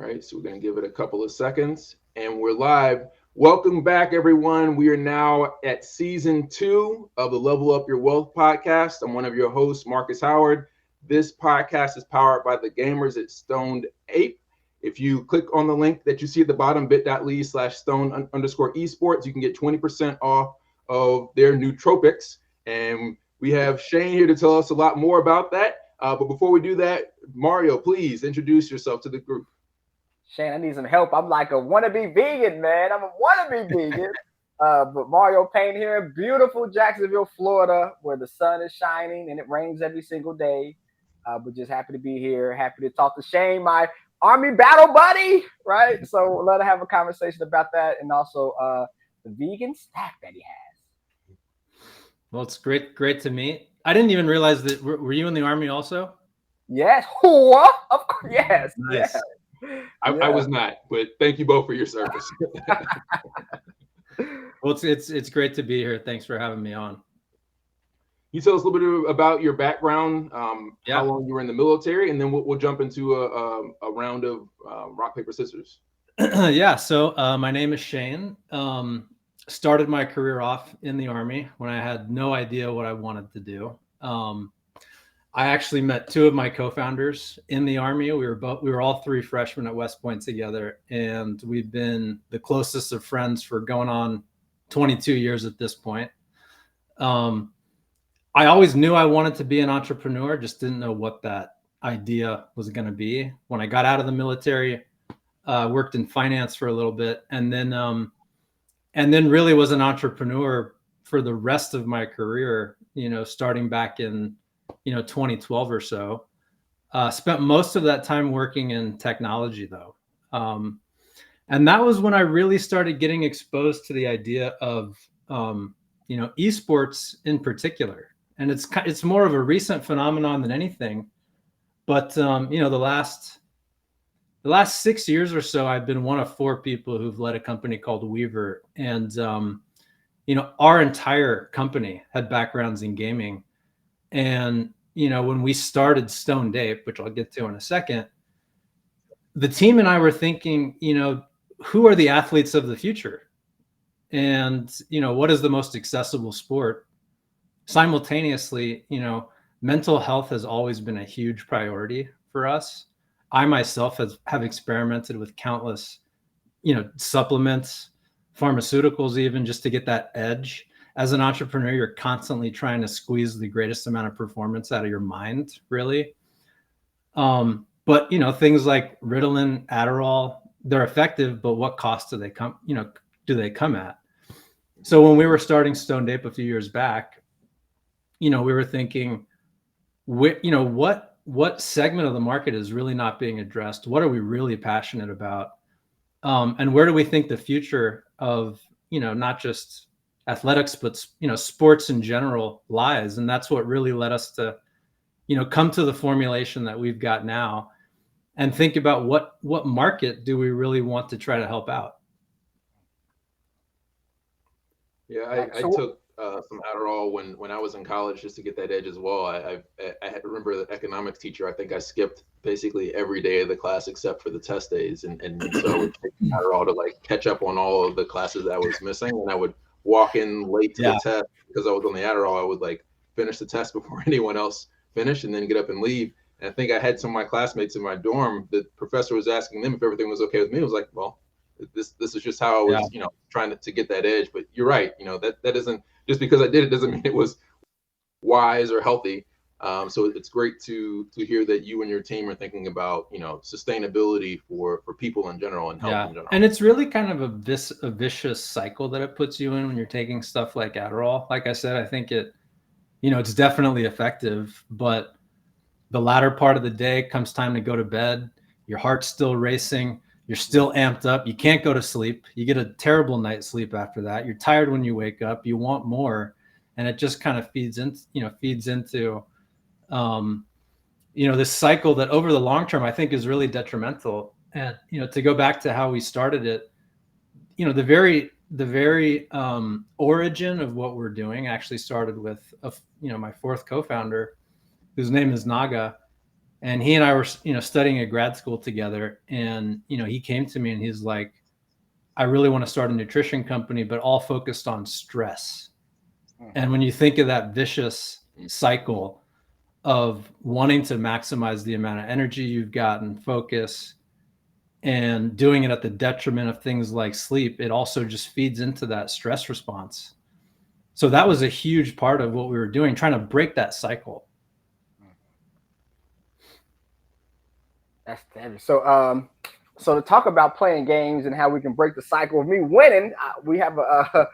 right, so we're going to give it a couple of seconds and we're live. Welcome back, everyone. We are now at season 2 of the Level Up Your Wealth podcast. I'm one of your hosts, Marcus Howard. This podcast is powered by the gamers at Stoned Ape. If you click on the link that you see at the bottom, bit.ly/stone_esports, you can get 20% off of their nootropics. And we have Shane here to tell us a lot more about that. But before we do that, Mario, please introduce yourself to the group. Shane, I need some help. I'm like a wannabe vegan, man. I'm a wannabe vegan. But Mario Payne here, beautiful Jacksonville, Florida, where the sun is shining and it rains every single day. But just happy to be here. Happy to talk to Shane, my Army battle buddy, right? So we'll let her have a conversation about that and also the vegan snack that he has. Well, it's great to meet. I didn't even realize that. Were you in the Army also? Yes. What? Of course. Yes. Nice. Yes. I was not, but thank you both for your service. Well, it's great to be here. Thanks for having me on. You tell us a little bit about your background, how long you were in the military, and then we'll jump into a round of rock, paper, scissors. Yeah. So my name is Shane. Started my career off in the Army when I had no idea what I wanted to do. I actually met 2 of my co-founders in the Army. We were all 3 freshmen at West Point together, and we've been the closest of friends for going on 22 years at this point. I always knew I wanted to be an entrepreneur, just didn't know what that idea was going to be. When I got out of the military, worked in finance for a little bit, and then really was an entrepreneur for the rest of my career, starting back in 2012 or so. Spent most of that time working in technology though. And that was when I really started getting exposed to the idea of, esports in particular. And it's more of a recent phenomenon than anything. But, the last 6 years or so, I've been one of 4 people who've led a company called Weaver. And, our entire company had backgrounds in gaming. And, when we started Stoned Ape, which I'll get to in a second, the team and I were thinking, who are the athletes of the future? And, what is the most accessible sport? Simultaneously, mental health has always been a huge priority for us. I myself have experimented with countless, supplements, pharmaceuticals, even just to get that edge. As an entrepreneur, you're constantly trying to squeeze the greatest amount of performance out of your mind, really. But, things like Ritalin, Adderall, they're effective, but what cost do they come at? So when we were starting Stoned Ape a few years back, we were thinking, what segment of the market is really not being addressed? What are we really passionate about? And where do we think the future of, not just athletics, but, sports in general lies? And that's what really led us to, come to the formulation that we've got now and think about what market do we really want to try to help out? Yeah, I took some Adderall when I was in college just to get that edge as well. I remember the economics teacher. I think I skipped basically every day of the class except for the test days, and so I would take Adderall to like catch up on all of the classes that I was missing. And I would walk in late to the test because I was on the Adderall. I would like finish the test before anyone else finished, and then get up and leave. And I think I had some of my classmates in my dorm. The professor was asking them if everything was okay with me. I was like, well, this is just how I was, trying to get that edge. But you're right. That isn't just because I did it doesn't mean it was wise or healthy. So it's great to hear that you and your team are thinking about, sustainability for people in general and health in general. And it's really kind of a vicious cycle that it puts you in when you're taking stuff like Adderall. Like I said, I think it's definitely effective, but the latter part of the day comes time to go to bed. Your heart's still racing. You're still amped up. You can't go to sleep. You get a terrible night's sleep after that. You're tired when you wake up. You want more, and it just kind of feeds into this cycle that over the long term I think is really detrimental. And to go back to how we started it, the very origin of what we're doing actually started with my 4th co-founder, whose name is Naga. And he and I were, studying at grad school together. And, he came to me and he's like, I really want to start a nutrition company, but all focused on stress. And when you think of that vicious cycle of wanting to maximize the amount of energy you've got and focus and doing it at the detriment of things like sleep, it also just feeds into that stress response. So that was a huge part of what we were doing, trying to break that cycle. That's heavy. So to talk about playing games and how we can break the cycle of me winning, we have a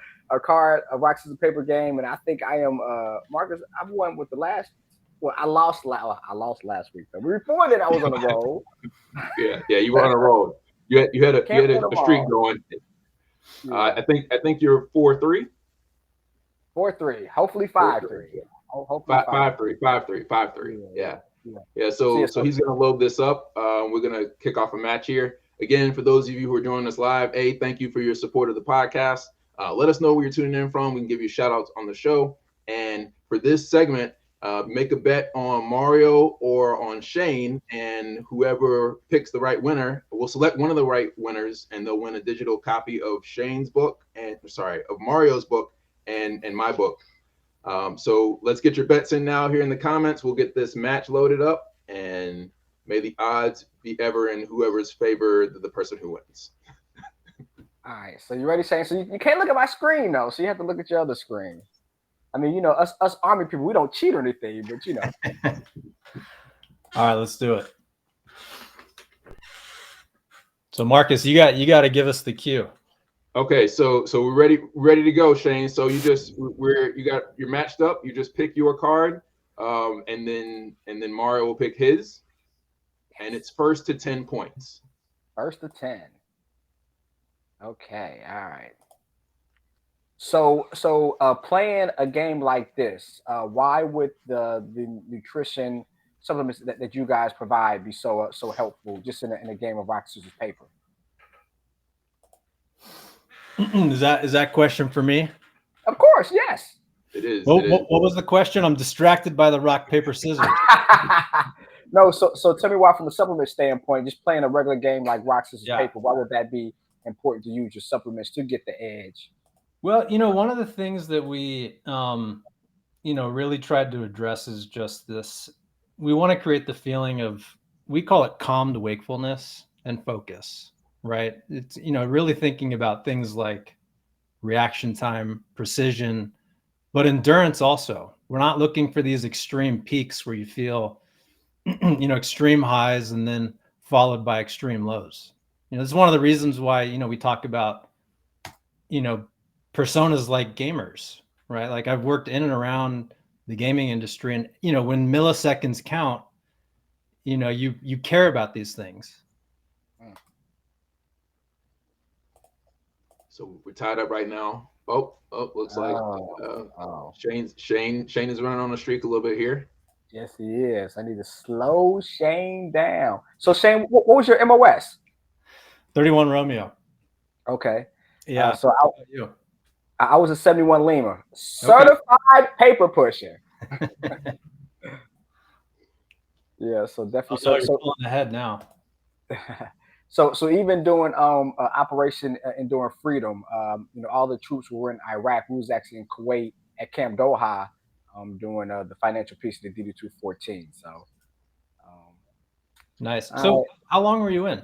card, a rock scissors paper game, and I think I am Marcus. I've won with the last. Well, I lost last week. But before that, I was on the roll. Yeah, you were on a roll. You had a streak going. Yeah. I think you're 4-3. 4-3. Hopefully 5-3. Hopefully 5-3. Yeah. So he's gonna load this up. We're gonna kick off a match here. Again, for those of you who are joining us live, thank you for your support of the podcast. Let us know where you're tuning in from. We can give you shout outs on the show. And for this segment, make a bet on Mario or on Shane, and whoever picks the right winner, we'll select one of the right winners, and they'll win a digital copy of of Mario's book and my book. So let's get your bets in now here in the comments. We'll get this match loaded up, and may the odds be ever in whoever's favor the person who wins. All right, so you ready, Shane? So you can't look at my screen though, so you have to look at your other screen. I mean, us Army people, we don't cheat or anything, but All right, let's do it. So Marcus, you got to give us the cue. Okay, so we're ready to go, Shane. So you're matched up. You just pick your card, and then Mario will pick his, and it's first to 10 points. First to 10. Okay, all right. So playing a game like this, why would the nutrition supplements that you guys provide be so helpful just in a game of rock scissors paper? Is that question for me? Of course, yes. It is. What was the question? I'm distracted by the rock paper scissors. No, so tell me why, from a supplement standpoint, just playing a regular game like rock scissors paper, why would that be important to use your supplements to get the edge? Well, one of the things that we really tried to address is just this. We want to create the feeling of, we call it calmed wakefulness and focus, right? It's, really thinking about things like reaction time, precision, but endurance also. We're not looking for these extreme peaks where you feel, extreme highs and then followed by extreme lows. This is one of the reasons why, we talk about, personas like gamers, right? Like, I've worked in and around the gaming industry, and, when milliseconds count, you care about these things. So we're tied up right now. Oh, looks like Shane is running on the streak a little bit here. Yes, he is. I need to slow Shane down. So Shane, what was your MOS? 31 Romeo. Okay. Yeah. So I was a 71 Lima, certified paper pusher. Yeah, so definitely. So you're pulling ahead now. So even doing Operation Enduring Freedom, all the troops were in Iraq. We was actually in Kuwait at Camp Doha, doing the financial piece of the DD-214. So nice. So how long were you in?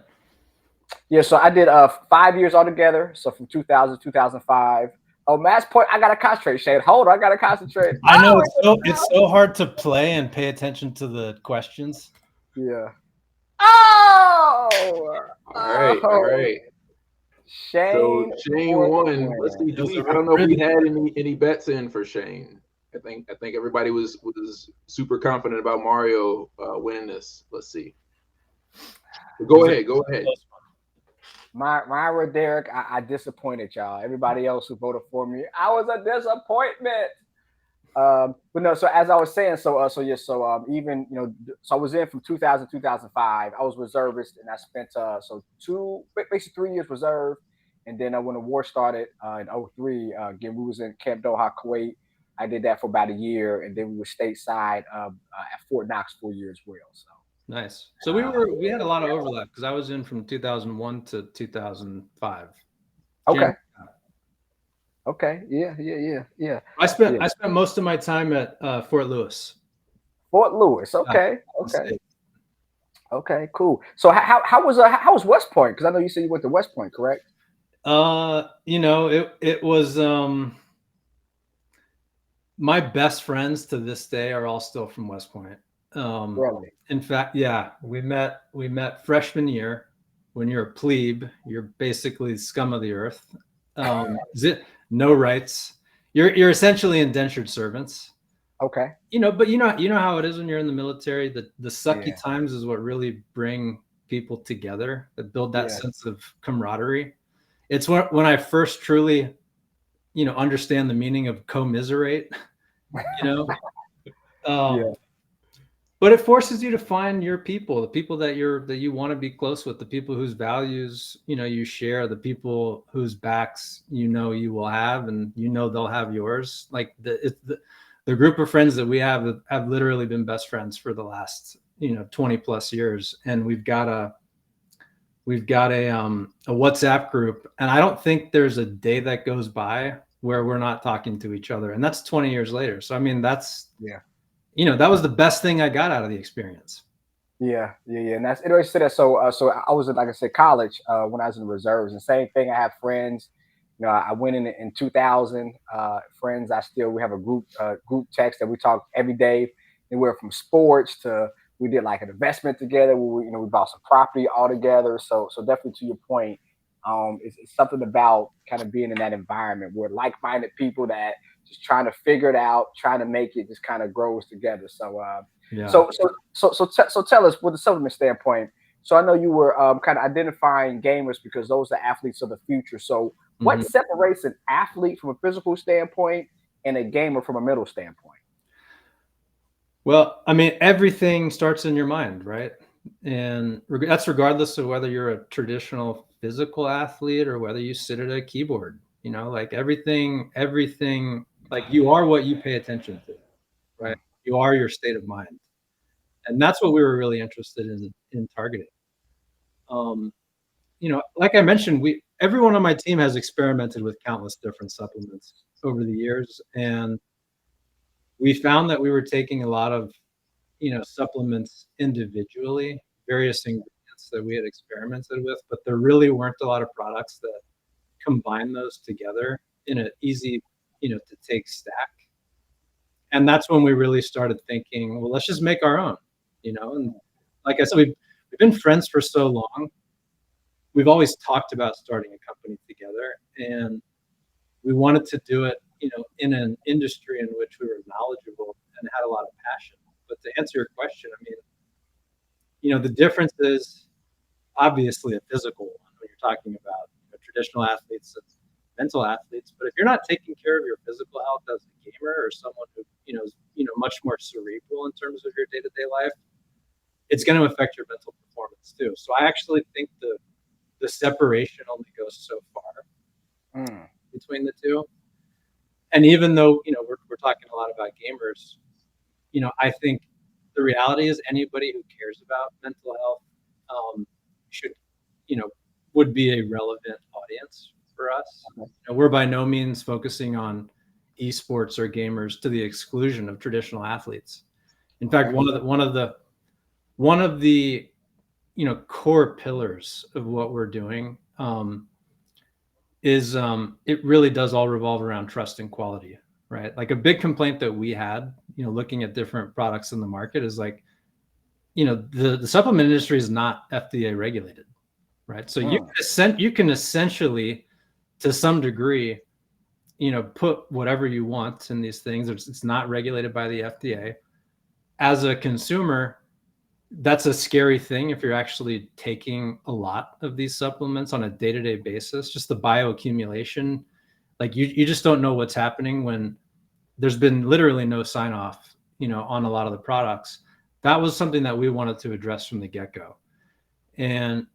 Yeah, so I did 5 years altogether. So from 2000 to 2005. Oh, match point! I gotta concentrate, Shane. Hold on, I gotta concentrate. I know it's so hard to play and pay attention to the questions. Yeah. Oh! All right. Shane. So Shane won. Let's see. I don't know if we had any bets in for Shane. I think everybody was super confident about Mario winning this. Let's see. Go ahead. Myra, Derek, I disappointed y'all. Everybody else who voted for me, I was a disappointment. But no, so as I was saying, so even so I was in from 2000 to 2005. I was reservist, and I spent basically 3 years reserve, and then when the war started in 2003, again we was in Camp Doha, Kuwait. I did that for about a year, and then we were stateside at Fort Knox for a year as well. So Nice. So we had a lot of overlap because I was in from 2001 to 2005. Okay. Okay. Yeah. I spent most of my time at Fort Lewis. Fort Lewis. Okay. Okay. Cool. So how was West Point? Because I know you said you went to West Point, correct? It was my best friends to this day are all still from West Point. Really? In fact, yeah, we met freshman year. When you're a plebe, you're basically scum of the earth. No rights. You're essentially indentured servants. Okay. But you know how it is when you're in the military. The sucky times is what really bring people together, that build that sense of camaraderie. It's when I first truly, understand the meaning of commiserate. But it forces you to find your people, the people that you want to be close with, the people whose values you share, the people whose backs you will have, and they'll have yours. Like the group of friends that we have literally been best friends for the last 20 plus years, and we've got a WhatsApp group, and I don't think there's a day that goes by where we're not talking to each other, and that's 20 years later. So I mean, that's that was the best thing I got out of the experience. Yeah, and it always said that. So I was in, like I said, college when I was in the reserves, and same thing. I have friends. I went in 2000. Friends, we have a group text that we talk every day, anywhere from sports to we did like an investment together. We bought some property all together. So definitely to your point, it's something about kind of being in that environment where like-minded people that just trying to figure it out, trying to make it, just kind of grows together. So so tell us, with the supplement standpoint. So I know you were kind of identifying gamers because those are athletes of the future. So what separates an athlete from a physical standpoint and a gamer from a mental standpoint? Well, I mean, everything starts in your mind, right? And that's regardless of whether you're a traditional physical athlete or whether you sit at a keyboard. Like everything, like you are what you pay attention to, right? You are your state of mind. And that's what we were really interested in targeting. Like I mentioned, everyone on my team has experimented with countless different supplements over the years, and we found that we were taking a lot of supplements individually, various ingredients that we had experimented with, but there really weren't a lot of products that combine those together in an easy to take stack. And that's when we really started thinking, well, let's just make our own. And like I said, we've been friends for so long. We've always talked about starting a company together, and we wanted to do it, in an industry in which we were knowledgeable and had a lot of passion. But to answer your question, I mean, the difference is obviously a physical one when you're talking about traditional athletes and mental athletes. But if you're not taking care of your physical health as a gamer or someone who is much more cerebral in terms of your day-to-day life, it's going to affect your mental performance too. So I actually think the separation only goes so far between the two. And even though we're talking a lot about gamers, I think the reality is anybody who cares about mental health should would be a relevant audience for us. We're by no means focusing on esports or gamers to the exclusion of traditional athletes. In fact, one of the core pillars of what we're doing is it really does all revolve around trust and quality, right? Like a big complaint that we had, looking at different products in the market is like, the supplement industry is not FDA regulated, right? So you can essentially, to some degree, put whatever you want in these things. It's not regulated by the FDA. As a consumer, that's a scary thing if you're actually taking a lot of these supplements on a day-to-day basis. Just the bioaccumulation, like you just don't know what's happening when there's been literally no sign off, on a lot of the products. That was something that we wanted to address from the get-go. And,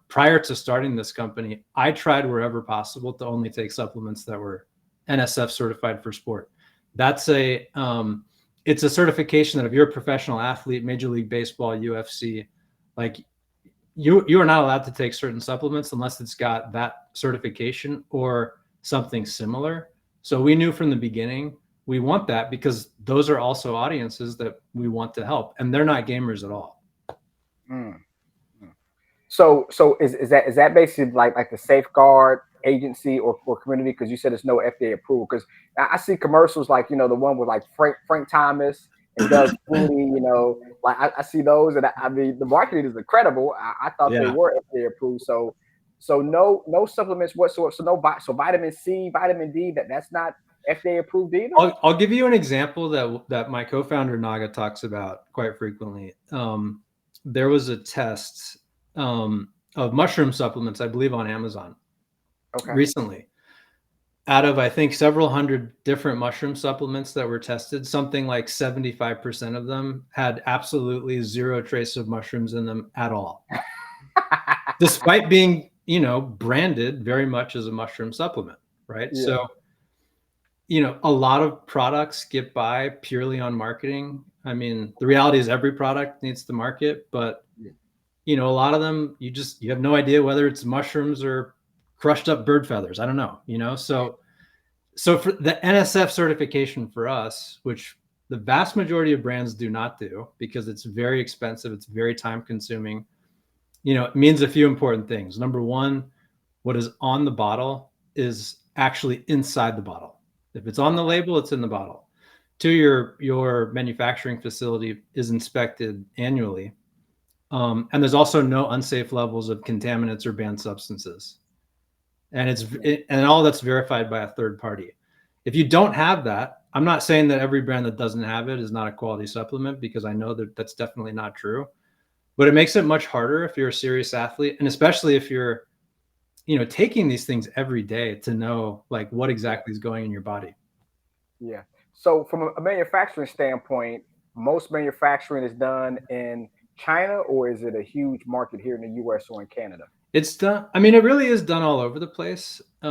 prior to starting this company, I tried wherever possible to only take supplements that were NSF certified for sport. That's it's a certification that if you're a professional athlete, Major League Baseball, UFC, like you are not allowed to take certain supplements unless it's got that certification or something similar. So we knew from the beginning we want that because those are also audiences that we want to help, and they're not gamers at all. Mm. So is that basically like the safeguard agency or community? Because you said it's no FDA approval. Because I see commercials like, the one with like Frank Thomas and Doug Flutie. Like I see those, and I mean the marketing is incredible. I thought they Yeah. were FDA approved. So no supplements whatsoever. So so vitamin C, vitamin D, that's not FDA approved either. I'll give you an example that my co-founder Naga talks about quite frequently. There was a test of mushroom supplements, I believe, on Amazon recently. Out of, I think, several hundred different mushroom supplements that were tested, something like 75% of them had absolutely zero trace of mushrooms in them at all, despite being, branded very much as a mushroom supplement, right? Yeah. So, a lot of products get by purely on marketing. I mean, the reality is every product needs to market, but a lot of them you have no idea whether it's mushrooms or crushed up bird feathers. I don't know, so for the NSF certification for us, which the vast majority of brands do not do because it's very expensive, it's very time consuming, it means a few important things. Number one, what is on the bottle is actually inside the bottle. If it's on the label, it's in the bottle. Two, your manufacturing facility is inspected annually. And there's also no unsafe levels of contaminants or banned substances. And and all that's verified by a third party. If you don't have that, I'm not saying that every brand that doesn't have it is not a quality supplement, because I know that that's definitely not true. But it makes it much harder if you're a serious athlete, and especially if you're, taking these things every day, to know like what exactly is going in your body. Yeah. So from a manufacturing standpoint, most manufacturing is done in China, or is it a huge market here in the US or in Canada? It's done. I mean, it really is done all over the place. It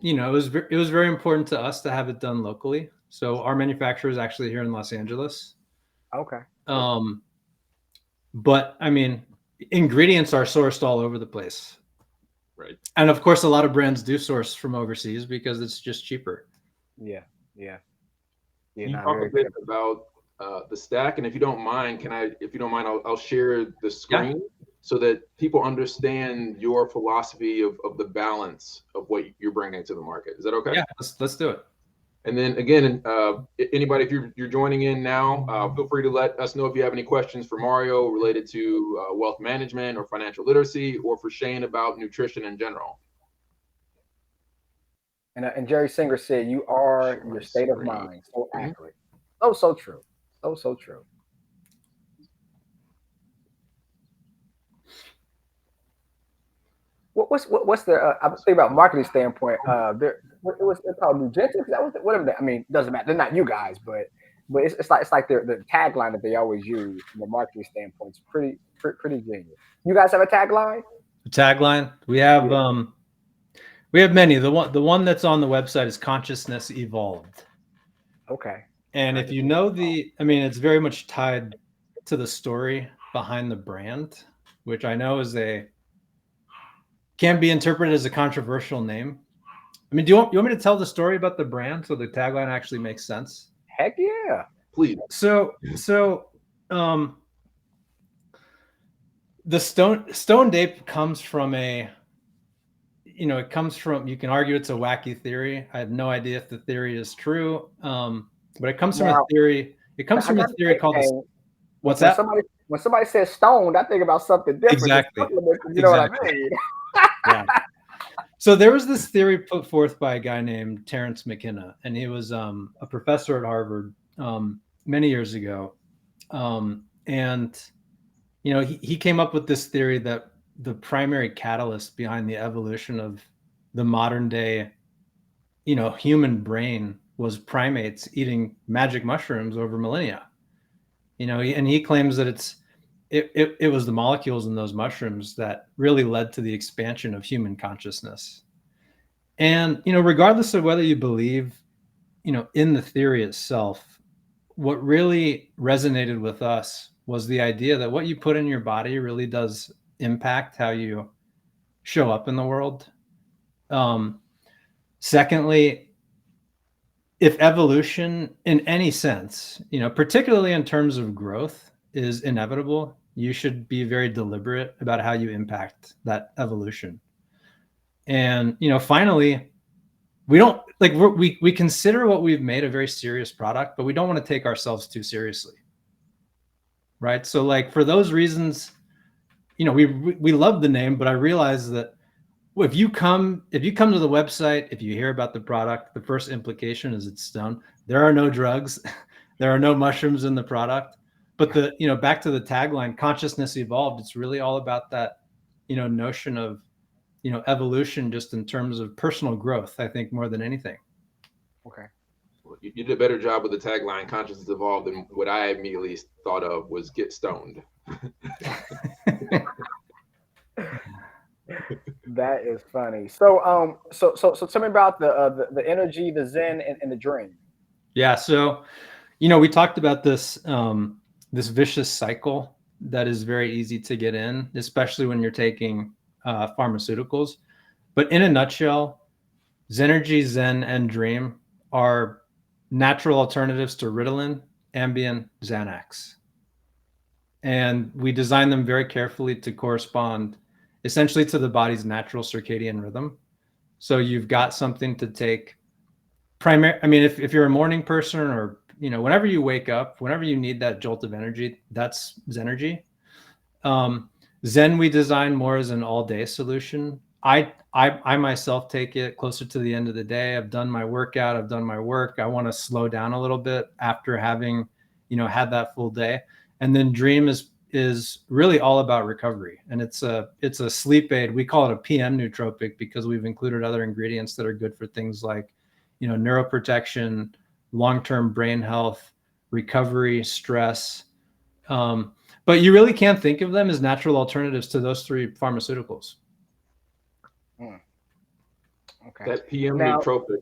was very important to us to have it done locally. So our manufacturer is actually here in Los Angeles. Okay. But I mean, ingredients are sourced all over the place. Right. And of course, a lot of brands do source from overseas because it's just cheaper. Yeah. You talk a bit about the stack, and if you don't mind, I'll share the screen so that people understand your philosophy of the balance of what you're bringing to the market. Is that okay? Yeah, let's do it. And then again, anybody, if you're joining in now, feel free to let us know if you have any questions for Mario related to wealth management or financial literacy, or for Shane about nutrition in general. And Jerry Singer said, "You are your state of mind." So accurate. So true. So true. What's the? I'm thinking about marketing standpoint. It's called Nugentics. That was whatever. I mean, doesn't matter. They're not you guys, but it's like the tagline that they always use from a marketing standpoint. It's pretty genius. You guys have a tagline? Tagline? We have we have many. The one that's on the website is Consciousness Evolved. Okay. And if you know it's very much tied to the story behind the brand, which I know can be interpreted as a controversial name. I mean, do you want me to tell the story about the brand so the tagline actually makes sense? Heck yeah. Please. So the stoned ape comes from you can argue it's a wacky theory. I have no idea if the theory is true. But it comes from a theory. It comes from a theory called what's that? When somebody says stoned, I think about something different. Exactly. You know what I mean? Yeah. So there was this theory put forth by a guy named Terence McKenna, and he was a professor at Harvard many years ago. And he came up with this theory that the primary catalyst behind the evolution of the modern day, human brain was primates eating magic mushrooms over millennia. And he claims that it was the molecules in those mushrooms that really led to the expansion of human consciousness. And regardless of whether you believe in the theory itself what really resonated with us was the idea that what you put in your body really does impact how you show up in the world. Secondly, if evolution in any sense, particularly in terms of growth, is inevitable, you should be very deliberate about how you impact that evolution. And, finally, we don't like we consider what we've made a very serious product, but we don't want to take ourselves too seriously. Right. So like for those reasons, we love the name, but I realize that if you come to the website, if you hear about the product, the first implication is it's stone. There are no drugs, there are no mushrooms in the product. But back to the tagline, consciousness evolved. It's really all about that, notion of, evolution just in terms of personal growth, I think, more than anything. Okay. Well, you did a better job with the tagline "Consciousness Evolved" than what I immediately thought of was "Get Stoned." That is funny. So so tell me about the energy, the zen, and the dream. Yeah. So, we talked about this this vicious cycle that is very easy to get in, especially when you're taking pharmaceuticals. But in a nutshell, Zenergy, Zen, and Dream are natural alternatives to Ritalin, Ambien, Xanax. And we design them very carefully to correspond essentially to the body's natural circadian rhythm. So you've got something to take if you're a morning person or, whenever you wake up, whenever you need that jolt of energy, that's Zenergy. Zen, we design more as an all-day solution. I myself take it closer to the end of the day. I've done my workout. I've done my work. I want to slow down a little bit after having, had that full day. And then Dream is really all about recovery. And it's a sleep aid. We call it a PM nootropic because we've included other ingredients that are good for things like, neuroprotection, long-term brain health, recovery, stress. But you really can't think of them as natural alternatives to those three pharmaceuticals. Okay. That PM nootropic,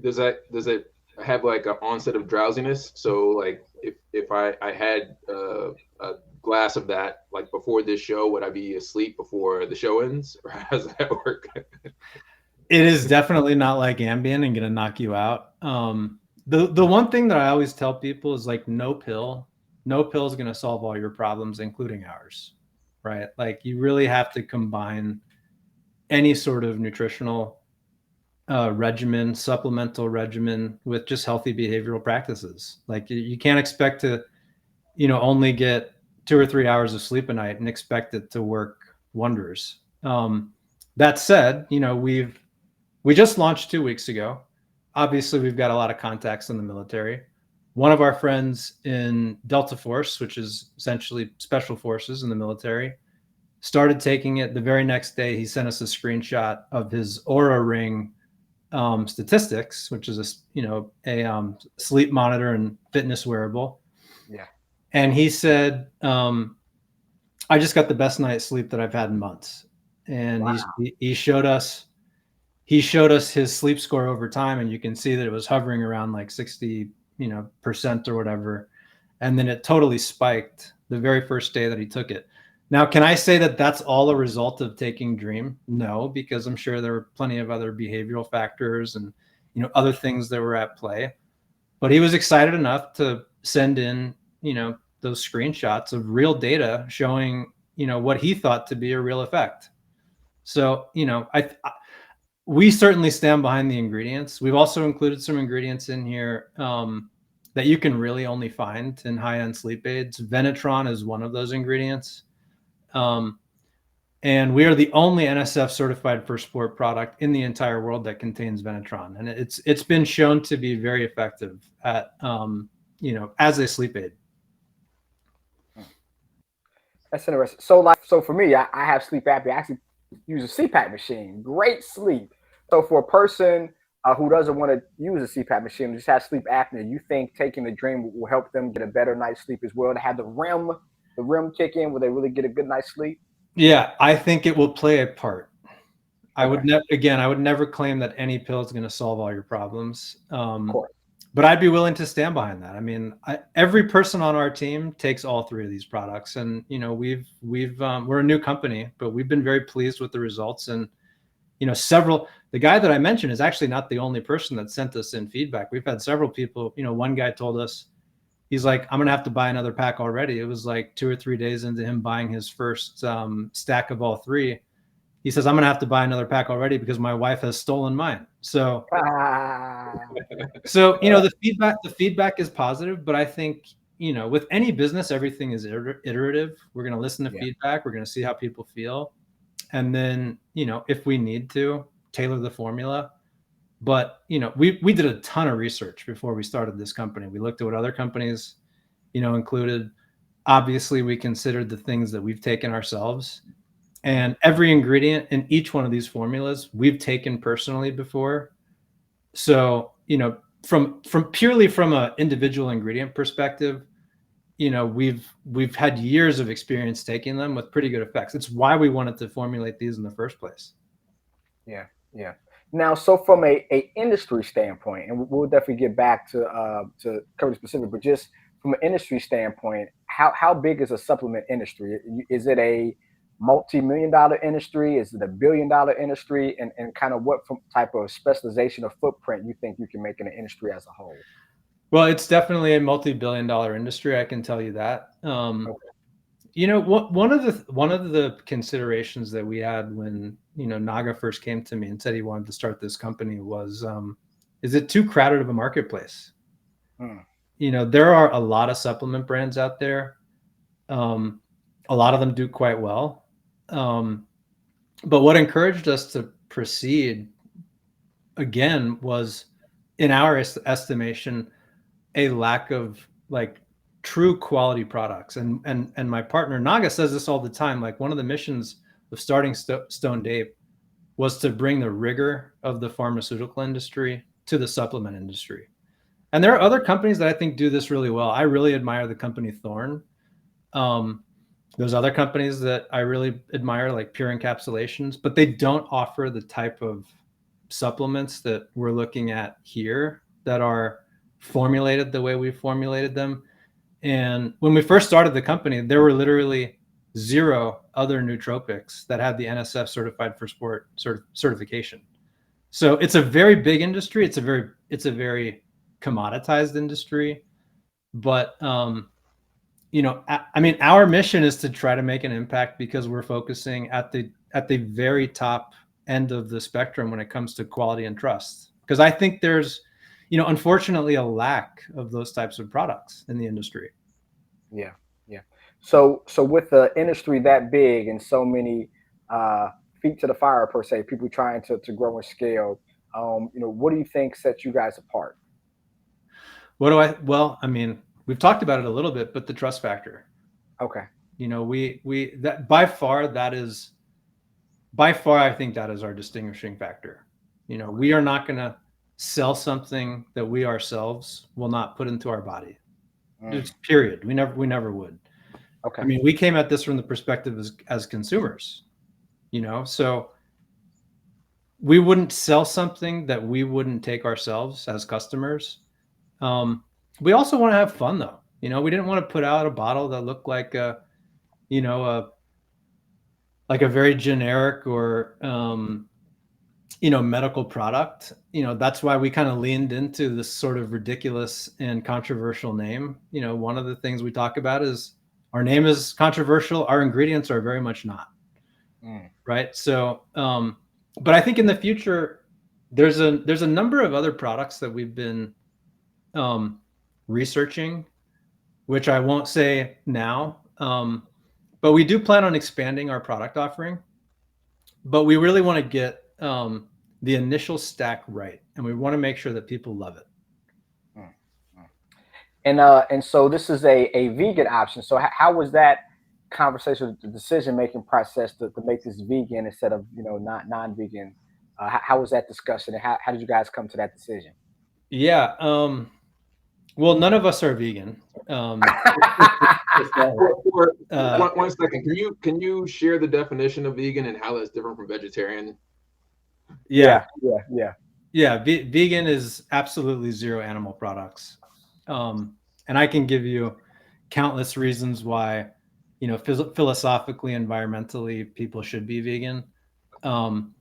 does it have like an onset of drowsiness? So like if I had a glass of that like before this show, would I be asleep before the show ends? Or how does that work? It is definitely not like Ambien and going to knock you out. The one thing that I always tell people is like no pill is going to solve all your problems, including ours, right? Like you really have to combine any sort of nutritional regimen, supplemental regimen with just healthy behavioral practices. Like you can't expect to, only get 2 or 3 hours of sleep a night and expect it to work wonders. That said, we just launched 2 weeks ago. Obviously, we've got a lot of contacts in the military. One of our friends in Delta Force, which is essentially special forces in the military, started taking it. The very next day, he sent us a screenshot of his Aura Ring statistics, which is a sleep monitor and fitness wearable. Yeah. And he said, I just got the best night's sleep that I've had in months. And wow. he showed us his sleep score over time, and you can see that it was hovering around like 60% or whatever. And then it totally spiked the very first day that he took it. Now, can I say that that's all a result of taking Dream? No, because I'm sure there were plenty of other behavioral factors and, other things that were at play. But he was excited enough to send in, those screenshots of real data showing, what he thought to be a real effect. So, we certainly stand behind the ingredients. We've also included some ingredients in here that you can really only find in high-end sleep aids. Venetron is one of those ingredients. And we are the only NSF certified for sport product in the entire world that contains Venetron. And it's been shown to be very effective at, as a sleep aid. That's interesting. So for me, I have sleep apnea. I actually use a CPAP machine. Great sleep. So for a person who doesn't want to use a CPAP machine, just has sleep apnea, you think taking the Dream will help them get a better night's sleep as well, to have the REM kick in where they really get a good night's sleep? Yeah, I think it will play a part. I would never claim that any pill is going to solve all your problems. Of course. but I'd be willing to stand behind that. I mean, every person on our team takes all three of these products, and you know, we're a new company, but we've been very pleased with the results. And you know, the guy that I mentioned is actually not the only person that sent us in feedback. We've had several people. You know, one guy told us, he's like, I'm gonna have to buy another pack already. It was like 2 or 3 days into him buying his first stack of all three. He says, I'm gonna have to buy another pack already because my wife has stolen mine. So you know, the feedback is positive, but I think, you know, with any business, everything is iterative. We're going to listen to feedback. We're going to see how people feel. And then, you know, if we need to tailor the formula, but you know, we did a ton of research before we started this company. We looked at what other companies, you know, included. Obviously we considered the things that we've taken ourselves, and every ingredient in each one of these formulas we've taken personally before. So, you know, from purely from an individual ingredient perspective, you know, we've had years of experience taking them with pretty good effects. It's why we wanted to formulate these in the first place. Yeah, yeah. Now, so from a industry standpoint, and we'll definitely get back to cover specific, but just from an industry standpoint, how big is a supplement industry? Is it a multi-million-dollar industry? Is it a billion-dollar industry? And kind of what type of specialization or footprint you think you can make in the industry as a whole? Well, it's definitely a multi-billion-dollar industry. I can tell you that. Okay. You know, one of the considerations that we had when, you know, Naga first came to me and said he wanted to start this company was, is it too crowded of a marketplace? You know, there are a lot of supplement brands out there. A lot of them do quite well. But what encouraged us to proceed again was, in our estimation, a lack of like true quality products. And my partner Naga says this all the time. Like, one of the missions of starting Stoned Ape was to bring the rigor of the pharmaceutical industry to the supplement industry. And there are other companies that I think do this really well. I really admire the company Thorne. There's other companies that I really admire, like Pure Encapsulations, but they don't offer the type of supplements that we're looking at here that are formulated the way we formulated them. And when we first started the company, there were literally 0 other nootropics that had the NSF Certified for Sport certification. So it's a very big industry. It's a very commoditized industry. But you know, I mean, our mission is to try to make an impact because we're focusing at the very top end of the spectrum when it comes to quality and trust. Because I think there's, you know, unfortunately, a lack of those types of products in the industry. Yeah, yeah. So with the industry that big and so many feet to the fire per se, people trying to grow and scale, you know, what do you think sets you guys apart? Well, I mean, we've talked about it a little bit, but the trust factor. Okay. You know, that by far, I think that is our distinguishing factor. You know, we are not going to sell something that we ourselves will not put into our body. Just period. We never would. Okay. I mean, we came at this from the perspective as consumers, you know, so we wouldn't sell something that we wouldn't take ourselves as customers. We also want to have fun though. You know, we didn't want to put out a bottle that looked like a very generic or, you know, medical product. You know, that's why we kind of leaned into this sort of ridiculous and controversial name. You know, one of the things we talk about is our name is controversial. Our ingredients are very much not. Right. So, but I think in the future, there's a number of other products that we've been researching, which I won't say now. But we do plan on expanding our product offering. But we really want to get the initial stack right, and we want to make sure that people love it. And so this is a vegan option. So how was that conversation, the decision making process to make this vegan instead of, you know, not non-vegan? How was that discussion, and how did you guys come to that decision? Yeah. Well, none of us are vegan. One second. Can you share the definition of vegan and how that's different from vegetarian? Yeah. Yeah, vegan is absolutely zero animal products. And I can give you countless reasons why, philosophically, environmentally, people should be vegan. Um,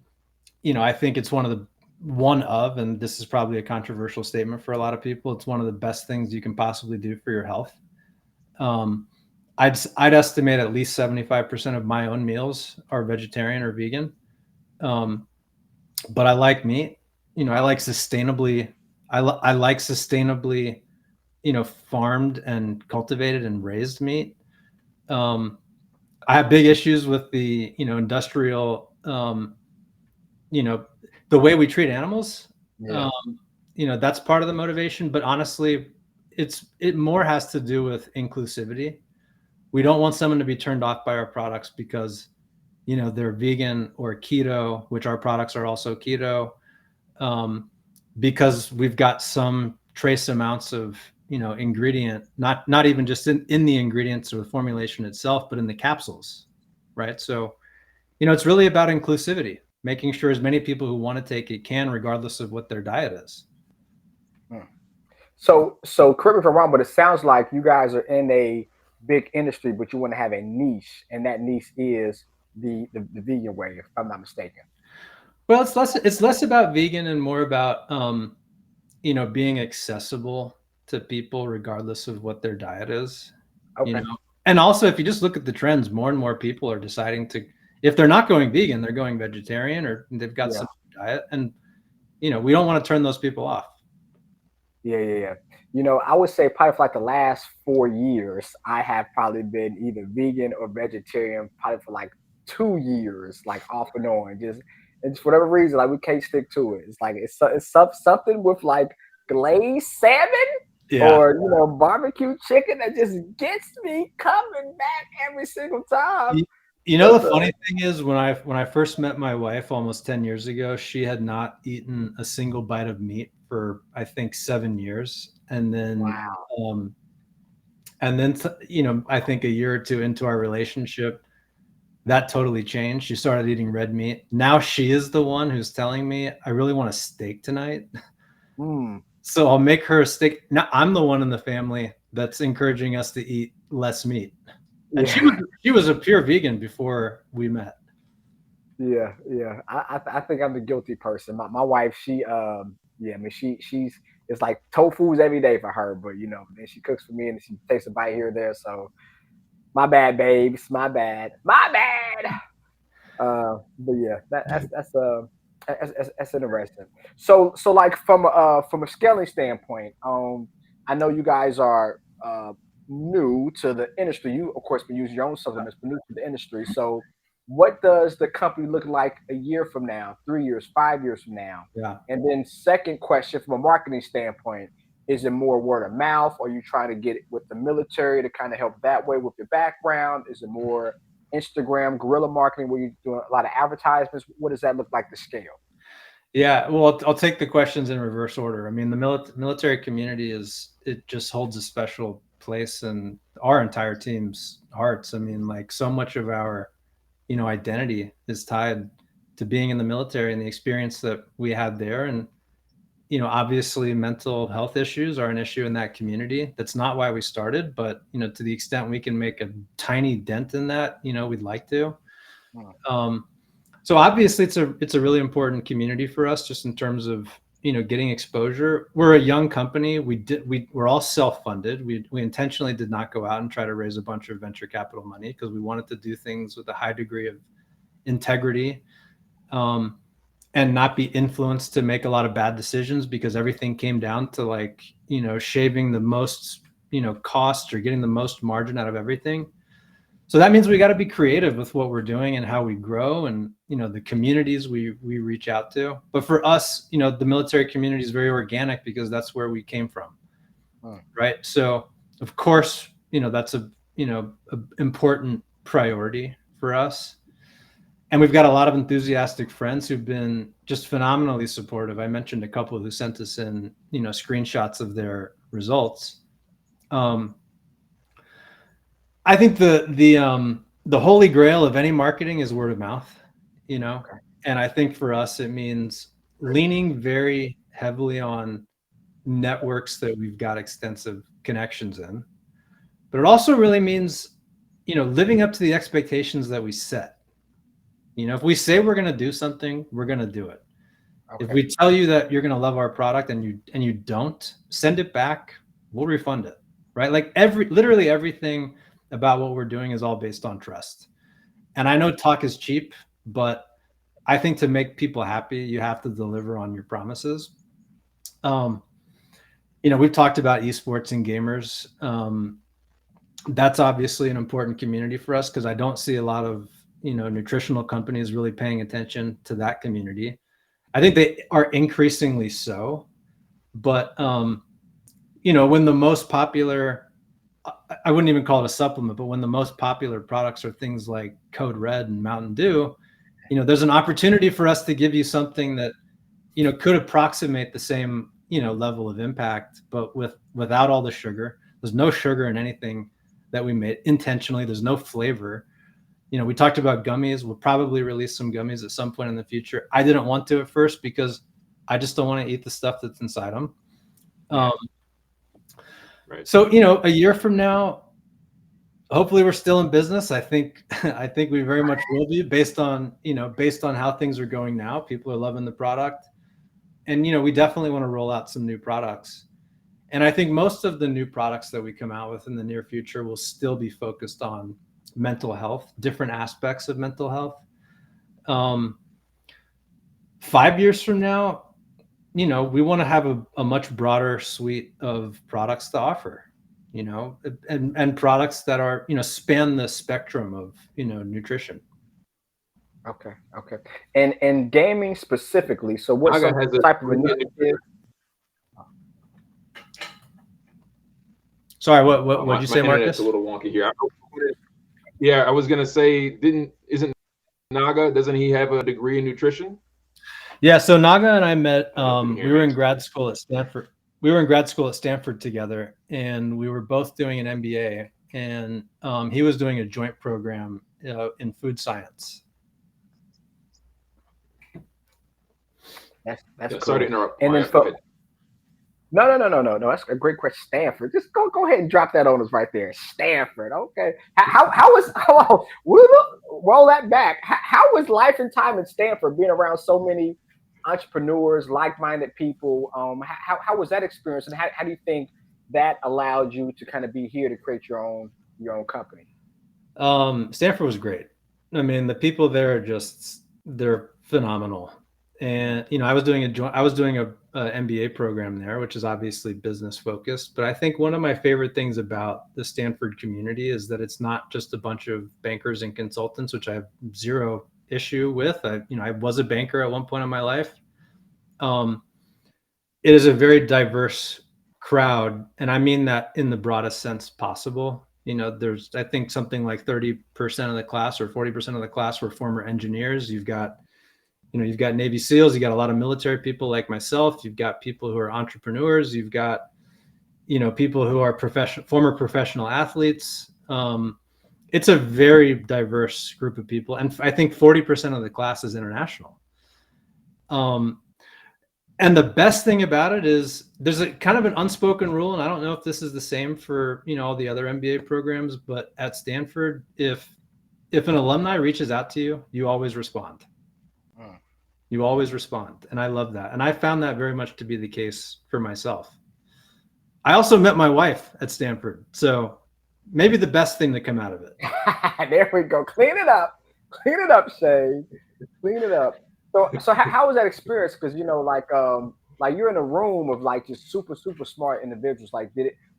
I think it's and this is probably a controversial statement for a lot of people, it's one of the best things you can possibly do for your health. Um, I'd estimate at least 75% of my own meals are vegetarian or vegan. Um, but I like meat. I like sustainably. I like sustainably, farmed and cultivated and raised meat. Um, I have big issues with the industrial, the way we treat animals. Yeah. Um, that's part of the motivation. But honestly, it more has to do with inclusivity. We don't want someone to be turned off by our products because they're vegan or keto, which our products are also keto. Because we've got some trace amounts of ingredient, not even just in the ingredients or the formulation itself, but in the capsules, right? So it's really about inclusivity, making sure as many people who want to take it can, regardless of what their diet is. Mm. So correct me if I'm wrong, but it sounds like you guys are in a big industry, but you want to have a niche, and that niche is the vegan way, if I'm not mistaken. Well, it's less about vegan and more about being accessible to people regardless of what their diet is. you Okay. know and also, if you just look at the trends, more and more people are deciding to, if they're not going vegan, they're going vegetarian, or they've got Yeah. some diet, and we don't want to turn those people off. Yeah. I would say probably for like the last 4 years, I have probably been either vegan or vegetarian, probably for like 2 years, like off and on. Just and for whatever reason, like we can't stick to it. It's like something with like glazed salmon Yeah. or barbecue chicken that just gets me coming back every single time. You, But the funny thing is, when I first met my wife almost 10 years ago, she had not eaten a single bite of meat for, I think, 7 years. wow. Um, and then, I think a year or two into our relationship, that totally changed. She started eating red meat. Now she is the one who's telling me, I really want a steak tonight. Mm, So I'll make her a steak. Now I'm the one in the family that's encouraging us to eat less meat. And she was yeah. she was a pure vegan before we met. Yeah. I think I'm the guilty person. My wife, yeah, I mean, she's it's like tofu's every day for her, but then she cooks for me and she takes a bite here or there. So my bad, babes, my bad. But yeah, that's interesting. So like from a scaling standpoint, I know you guys are new to the industry. You of course been using your own supplements, but new to the industry. So what does the company look like a year from now, 3 years, 5 years from now? Yeah. And then second question from a marketing standpoint, is it more word of mouth? Are you trying to get it with the military to kind of help that way with your background? Is it more Instagram, guerrilla marketing, where you're doing a lot of advertisements? What does that look like to scale? Yeah, well, I'll take the questions in reverse order. I mean, the military community it just holds a special place in our entire team's hearts. I mean, like, so much of our, identity is tied to being in the military and the experience that we had there. And, obviously mental health issues are an issue in that community. That's not why we started, but, to the extent we can make a tiny dent in that, we'd like to. Hmm. So obviously it's a really important community for us, just in terms of getting exposure. We're a young company. We're all self-funded. We intentionally did not go out and try to raise a bunch of venture capital money, because we wanted to do things with a high degree of integrity, and not be influenced to make a lot of bad decisions, because everything came down to, like, shaving the most cost or getting the most margin out of everything. So that means we got to be creative with what we're doing and how we grow, and the communities we reach out to. But for us, the military community is very organic, because that's where we came from, Hmm. right? So of course, that's a important priority for us. And we've got a lot of enthusiastic friends who've been just phenomenally supportive. I mentioned a couple who sent us in screenshots of their results. I think the holy grail of any marketing is word of mouth, Okay. and I think for us it means leaning very heavily on networks that we've got extensive connections in. But it also really means, living up to the expectations that we set. If we say we're going to do something, we're going to do it. Okay. If we tell you that you're going to love our product and you don't, send it back, we'll refund it, right? Like literally everything about what we're doing is all based on trust. And I know talk is cheap, but I think to make people happy, you have to deliver on your promises. We've talked about esports and gamers. That's obviously an important community for us because I don't see a lot of, nutritional companies really paying attention to that community. I think they are increasingly so, but, when the most popular, I wouldn't even call it a supplement, but when the most popular products are things like Code Red and Mountain Dew, there's an opportunity for us to give you something that, could approximate the same, level of impact, but without all the sugar. There's no sugar in anything that we made intentionally. There's no flavor. We talked about gummies. We'll probably release some gummies at some point in the future. I didn't want to at first because I just don't want to eat the stuff that's inside them. Right. So, a year from now, hopefully we're still in business. I think we very much will be based on how things are going now. People are loving the product. And, we definitely want to roll out some new products. And I think most of the new products that we come out with in the near future will still be focused on mental health, different aspects of mental health. 5 years from now, we want to have a much broader suite of products to offer, and products that are, span the spectrum of, nutrition. Okay. And gaming specifically. So what type of initiative? Sorry, what did you say, Marcus? It's a little wonky here. I was gonna say, isn't Naga? Doesn't he have a degree in nutrition? Yeah. So Naga and I met. We were in grad school at Stanford. We were in grad school at Stanford together, and we were both doing an MBA. And he was doing a joint program in food science. That's cool. Sorry to interrupt. And then No. That's a great question. Stanford. Just go ahead and drop that on us right there. Stanford. Okay. Roll that back. How was life and time in Stanford, being around so many entrepreneurs, like-minded people? How was that experience, and how do you think that allowed you to kind of be here to create your own company? Stanford was great. I mean, the people there are they're phenomenal. And, I was doing a MBA program there, which is obviously business focused. But I think one of my favorite things about the Stanford community is that it's not just a bunch of bankers and consultants, which I have zero issue with. I was a banker at one point in my life. It is a very diverse crowd. And I mean that in the broadest sense possible. There's, I think, something like 30% of the class or 40% of the class were former engineers. You've got Navy SEALs, you got a lot of military people like myself. You've got people who are entrepreneurs. You've got, people who are former professional athletes. It's a very diverse group of people. And I think 40% of the class is international. And the best thing about it is there's a kind of an unspoken rule. And I don't know if this is the same for, all the other MBA programs, but at Stanford, if an alumni reaches out to you, you always respond. You always respond. And I love that. And I found that very much to be the case for myself. I also met my wife at Stanford. So maybe the best thing to come out of it. There we go. Clean it up, Shay. Clean it up. So how was that experience? Because, like you're in a room of like just super, super smart individuals. Like,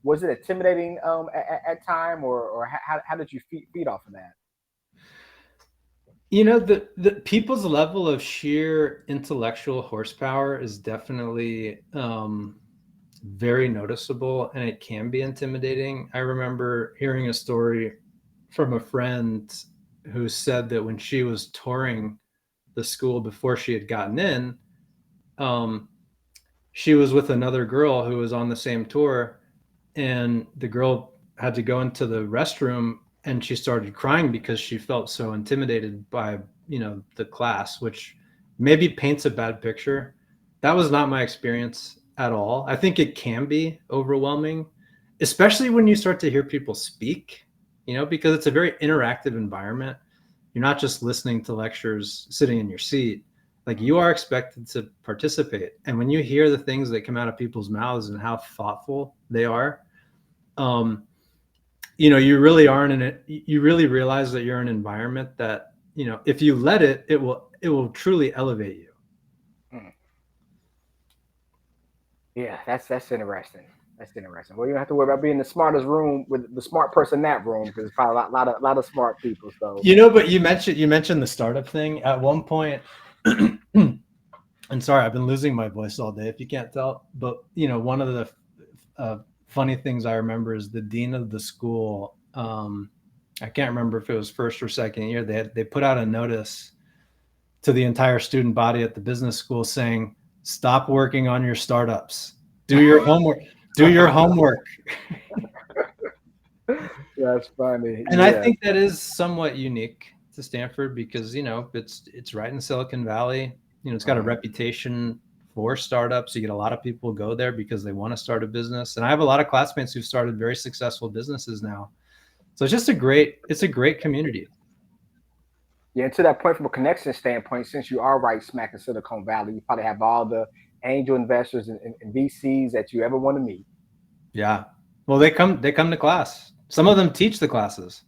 was it intimidating at time, or how did you feed off of that? The people's level of sheer intellectual horsepower is definitely very noticeable, and it can be intimidating. I remember hearing a story from a friend who said that when she was touring the school before she had gotten in, she was with another girl who was on the same tour, and the girl had to go into the restroom and she started crying because she felt so intimidated by, the class, which maybe paints a bad picture. That was not my experience at all. I think it can be overwhelming, especially when you start to hear people speak, because it's a very interactive environment. You're not just listening to lectures sitting in your seat. Like, you are expected to participate. And when you hear the things that come out of people's mouths and how thoughtful they are, you really aren't in it. You really realize that you're in an environment that, if you let it, it will truly elevate you. Yeah, that's interesting. That's interesting. Well, you don't have to worry about being the smartest room with the smart person in that room, because there's probably a lot of smart people. So But you mentioned the startup thing at one point. And sorry, I've been losing my voice all day, if you can't tell. But one of the funny things I remember is the dean of the school. I can't remember if it was first or second year. They put out a notice to the entire student body at the business school saying, "Stop working on your startups. Do your homework. Do your homework." that's funny. And I think that is somewhat unique to Stanford because, it's right in Silicon Valley. It's got a reputation for startups. You get a lot of people go there because they want to start a business. And I have a lot of classmates who've started very successful businesses now. So it's just a great community. Yeah, and to that point, from a connection standpoint, since you are right smack in Silicon Valley, you probably have all the angel investors and VCs that you ever want to meet. Yeah. Well, they come to class. Some of them teach the classes.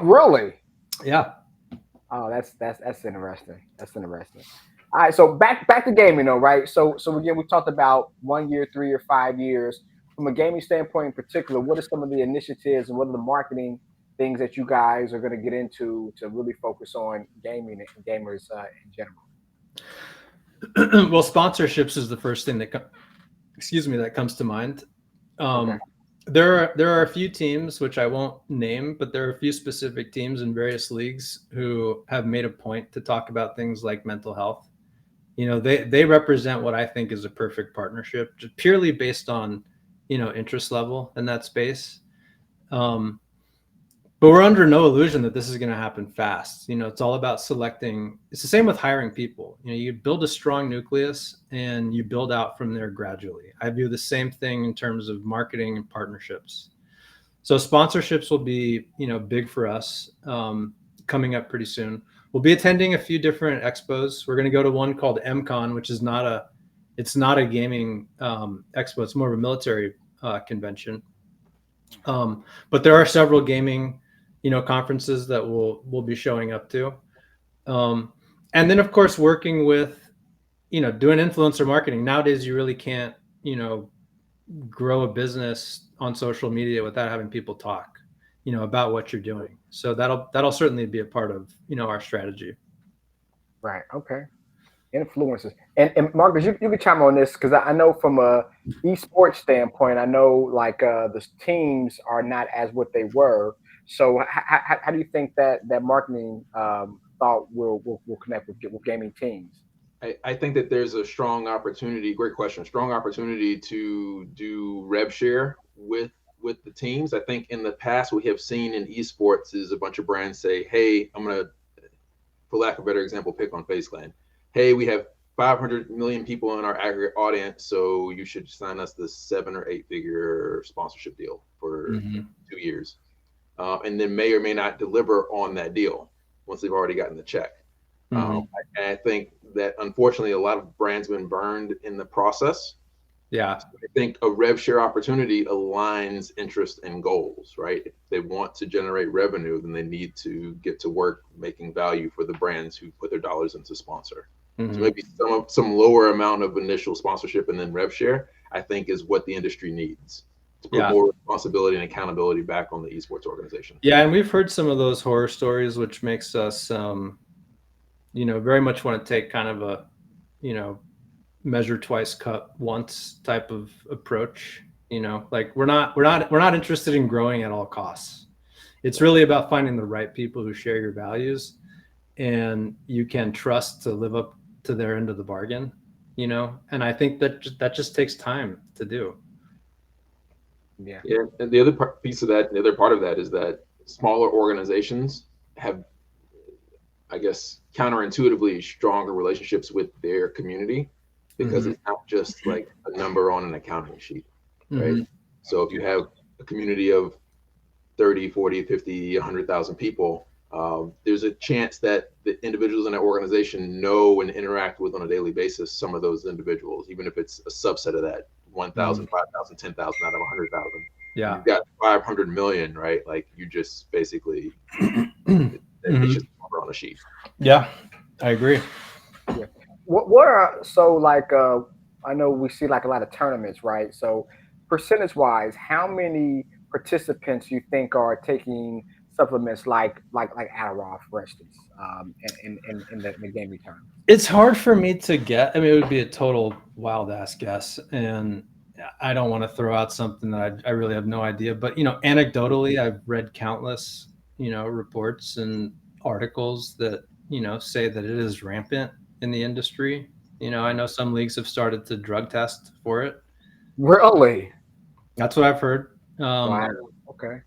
Really? Yeah. Oh, that's interesting. That's interesting. All right, so back to gaming though, right? So again, we talked about 1 year, 3 year, 5 years. From a gaming standpoint in particular, what are some of the initiatives and what are the marketing things that you guys are going to get into to really focus on gaming and gamers in general? Well, sponsorships is the first thing that comes to mind. Okay. There are a few teams, which I won't name, but there are a few specific teams in various leagues who have made a point to talk about things like mental health. They represent what I think is a perfect partnership, just purely based on, interest level in that space. But we're under no illusion that this is going to happen fast. It's all about selecting. It's the same with hiring people. You build a strong nucleus and you build out from there gradually. I view the same thing in terms of marketing and partnerships. So sponsorships will be, big for us coming up pretty soon. We'll be attending a few different expos. We're going to go to one called MCon, which is not a gaming expo. It's more of a military convention. But there are several gaming conferences that we'll be showing up to. And then of course, working with, doing influencer marketing. Nowadays, you really can't, grow a business on social media without having people talk, about what you're doing. So that'll certainly be a part of, our strategy. Right. Okay. Influencers. And Marcus, you can chime on this because I know from a esports standpoint, I know like the teams are not as what they were. So how do you think that marketing thought will connect with gaming teams? I think that there's a strong opportunity. Great question. Strong opportunity to do rev share with the teams. I think in the past we have seen in esports is a bunch of brands say, "Hey, I'm gonna, for lack of a better example, pick on FaZe Clan. Hey, we have 500 million people in our aggregate audience, so you should sign us this 7 or 8 figure sponsorship deal for 2 years," and then may or may not deliver on that deal once they've already gotten the check. And I think that unfortunately a lot of brands have been burned in the process. Yeah. So I think a rev share opportunity aligns interest and goals, right? If they want to generate revenue, then they need to get to work making value for the brands who put their dollars into sponsor. So maybe some lower amount of initial sponsorship and then rev share, I think, is what the industry needs to put more responsibility and accountability back on the esports organization. Yeah, and we've heard some of those horror stories, which makes us, very much want to take kind of a, measure twice, cut once type of approach. Like we're not interested in growing at all costs. It's really about finding the right people who share your values and you can trust to live up to their end of the bargain, and I think that just takes time to do. Yeah. And the other piece of that, the other part of that is that smaller organizations have, I guess, counterintuitively stronger relationships with their community because it's not just like a number on an accounting sheet, right? So if you have a community of 30, 40, 50, 100,000 people, there's a chance that the individuals in that organization know and interact with on a daily basis some of those individuals, even if it's a subset of that 1,000, 5,000, 10,000 out of 100,000. Yeah. You've got 500 million, right? Like you just basically, it's just a number on a sheet. Yeah, I agree. Yeah. What are so like I know we see like a lot of tournaments, right? So percentage wise, how many participants you think are taking supplements like Adderall, for instance, in the gaming tournament? It's hard for me to get. I mean, it would be a total wild ass guess, and I don't want to throw out something that I really have no idea. But anecdotally, I've read countless reports and articles that say that it is rampant in the industry. I know some leagues have started to drug test for it. Really? That's what I've heard. Wow. Okay.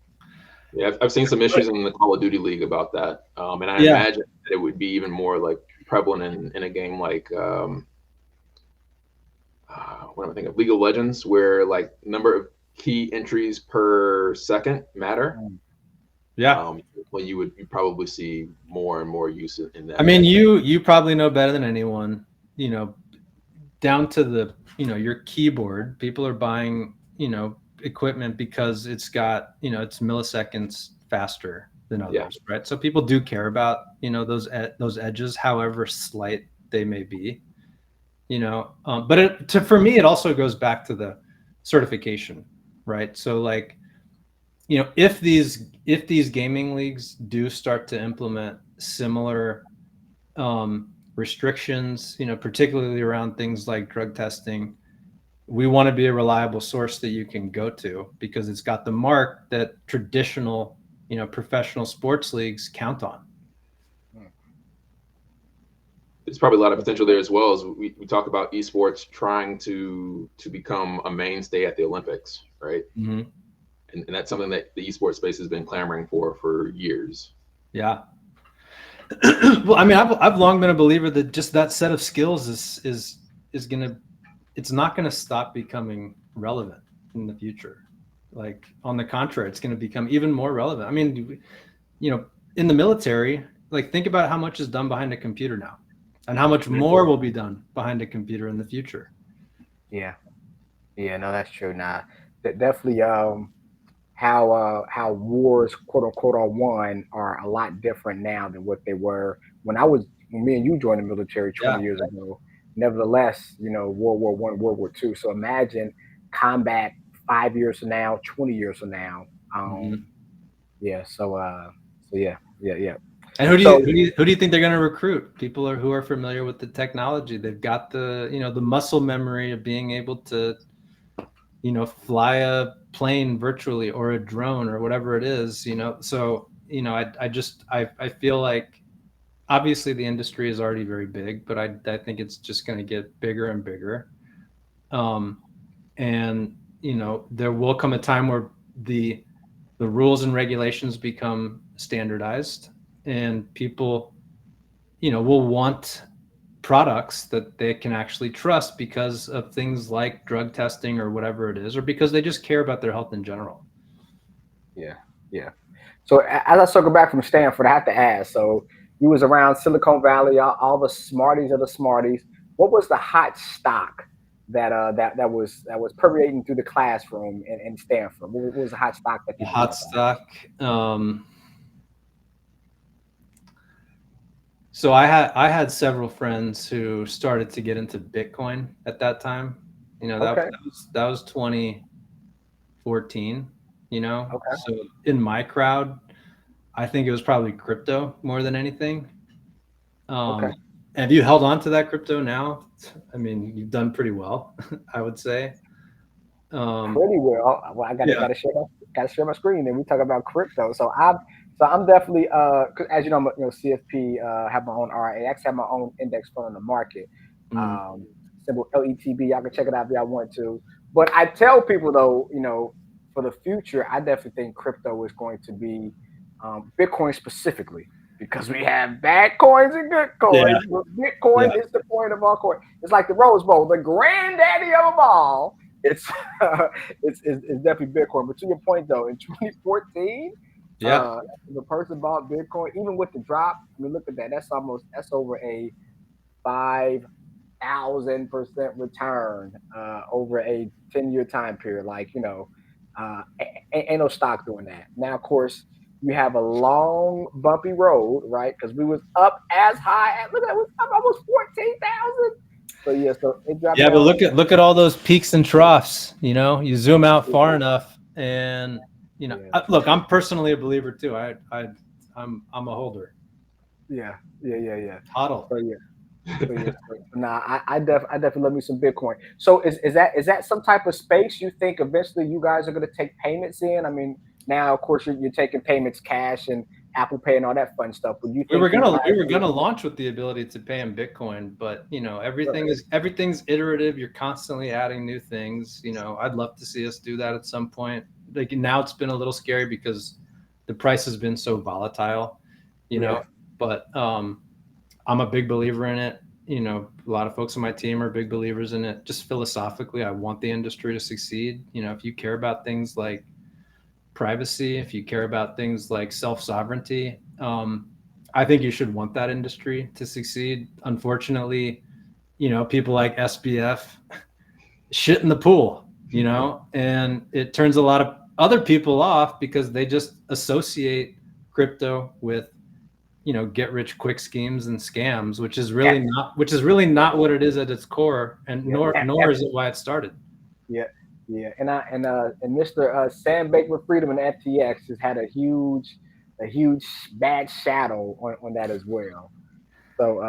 Yeah, I've seen some issues in the Call of Duty League about that, and I imagine that it would be even more like prevalent in a game like what am I thinking of? League of Legends, where like number of key entries per second matter. Yeah. Well, you probably see more and more use in that. I mean, you probably know better than anyone. Down to the your keyboard. People are buying equipment because it's got it's milliseconds faster than others, right? So people do care about those edges, however slight they may be. But for me, it also goes back to the certification, right? So like, if these gaming leagues do start to implement similar restrictions, particularly around things like drug testing, we want to be a reliable source that you can go to because it's got the mark that traditional, professional sports leagues count on. There's probably a lot of potential there as well as we talk about esports trying to become a mainstay at the Olympics, right? And that's something that the esports space has been clamoring for years. Yeah. Well, I mean, I've long been a believer that just that set of skills is it's not gonna stop becoming relevant in the future. Like on the contrary, it's gonna become even more relevant. I mean, in the military, like think about how much is done behind a computer now, and how much more will be done behind a computer in the future. Yeah, no, that's true. Now, that definitely how wars quote unquote are won are a lot different now than what they were when me and you joined the military 20 years ago. Nevertheless, World War I, World War II. So imagine combat 5 years from now, 20 years from now. Yeah. So yeah. And who do you think they're going to recruit? People who are familiar with the technology. They've got the the muscle memory of being able to fly a plane virtually or a drone or whatever it is. So I feel like obviously the industry is already very big, but I think it's just going to get bigger and bigger. And there will come a time where the rules and regulations become standardized, and people, will want products that they can actually trust because of things like drug testing or whatever it is, or because they just care about their health in general. Yeah. So as I circle back from Stanford, I have to ask. So you was around Silicon Valley, all the smarties of the smarties. What was the hot stock that was permeating through the classroom in Stanford? What was the hot stock that you hot stock? So I had several friends who started to get into Bitcoin at that time. That was 2014. So in my crowd, I think it was probably crypto more than anything. Have you held on to that crypto now? I mean, you've done pretty well, I would say. Pretty well. Well, I gotta share my screen, and we talk about crypto. So I'm definitely 'cause as you know, CFP have my own RIA. I actually have my own index fund on the market. Symbol LETB. Y'all can check it out if y'all want to. But I tell people though, for the future, I definitely think crypto is going to be Bitcoin specifically because we have bad coins and good coins. Yeah. But Bitcoin is the point of all coins. It's like the Rose Bowl, the granddaddy of them all. It's it's definitely Bitcoin. But to your point though, in 2014, Yeah. the person bought Bitcoin, even with the drop. I mean, look at that. That's over a 5,000% return over a 10-year time period. Like, ain't no stock doing that. Now, of course, you have a long, bumpy road, right? Because we was up as high as, look at it, was up almost 14,000. So yeah, so it dropped Yeah, down. but look at all those peaks and troughs. You zoom out far enough, and look, I'm personally a believer too. I'm a holder. Yeah. Hodl. So yeah. Nah, I definitely love me some Bitcoin. So is that some type of space you think eventually you guys are going to take payments in? I mean, now of course you're taking payments cash and Apple Pay and all that fun stuff. But you We think were gonna launch with the ability to pay in Bitcoin, but everything's iterative. You're constantly adding new things. I'd love to see us do that at some point. Like now, it's been a little scary because the price has been so volatile. But I'm a big believer in it. A lot of folks on my team are big believers in it. Just philosophically, I want the industry to succeed. If you care about things like privacy, if you care about things like self-sovereignty, I think you should want that industry to succeed. Unfortunately, people like SBF shit in the pool, and it turns a lot of other people off because they just associate crypto with get rich quick schemes and scams, which is really not what it is at its core, and nor is it why it started. Yeah. And Mr. Sam Bankman-Fried and FTX has had a huge bad shadow on that as well. So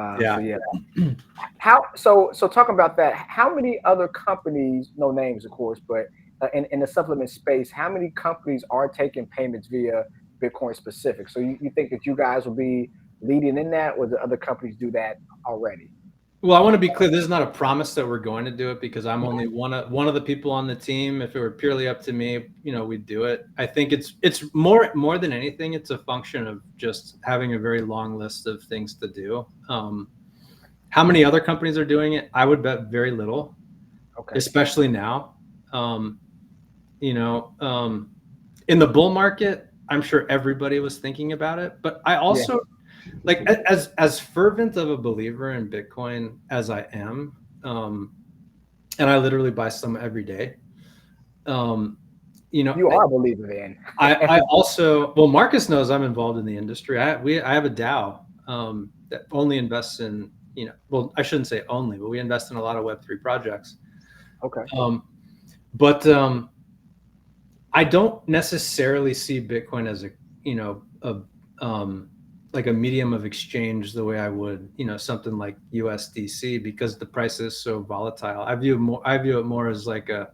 so talking about that, how many other companies, no names of course, but in the supplement space, how many companies are taking payments via Bitcoin specific? So you think that you guys will be leading in that, or the other companies do that already? Well, I want to be clear. This is not a promise that we're going to do it because I'm only one of the people on the team. If it were purely up to me, we'd do it. I think it's more than anything, it's a function of just having a very long list of things to do. How many other companies are doing it? I would bet very little, especially now. In the bull market, I'm sure everybody was thinking about it, but I also like as fervent of a believer in Bitcoin as I am, and I literally buy some every day. You are a believer in. I also, well, Marcus knows I'm involved in the industry. I have a DAO that only invests in, well, I shouldn't say only, but we invest in a lot of Web3 projects. Okay. But I don't necessarily see Bitcoin as like a medium of exchange the way I would, something like USDC, because the price is so volatile. I view it more as like a,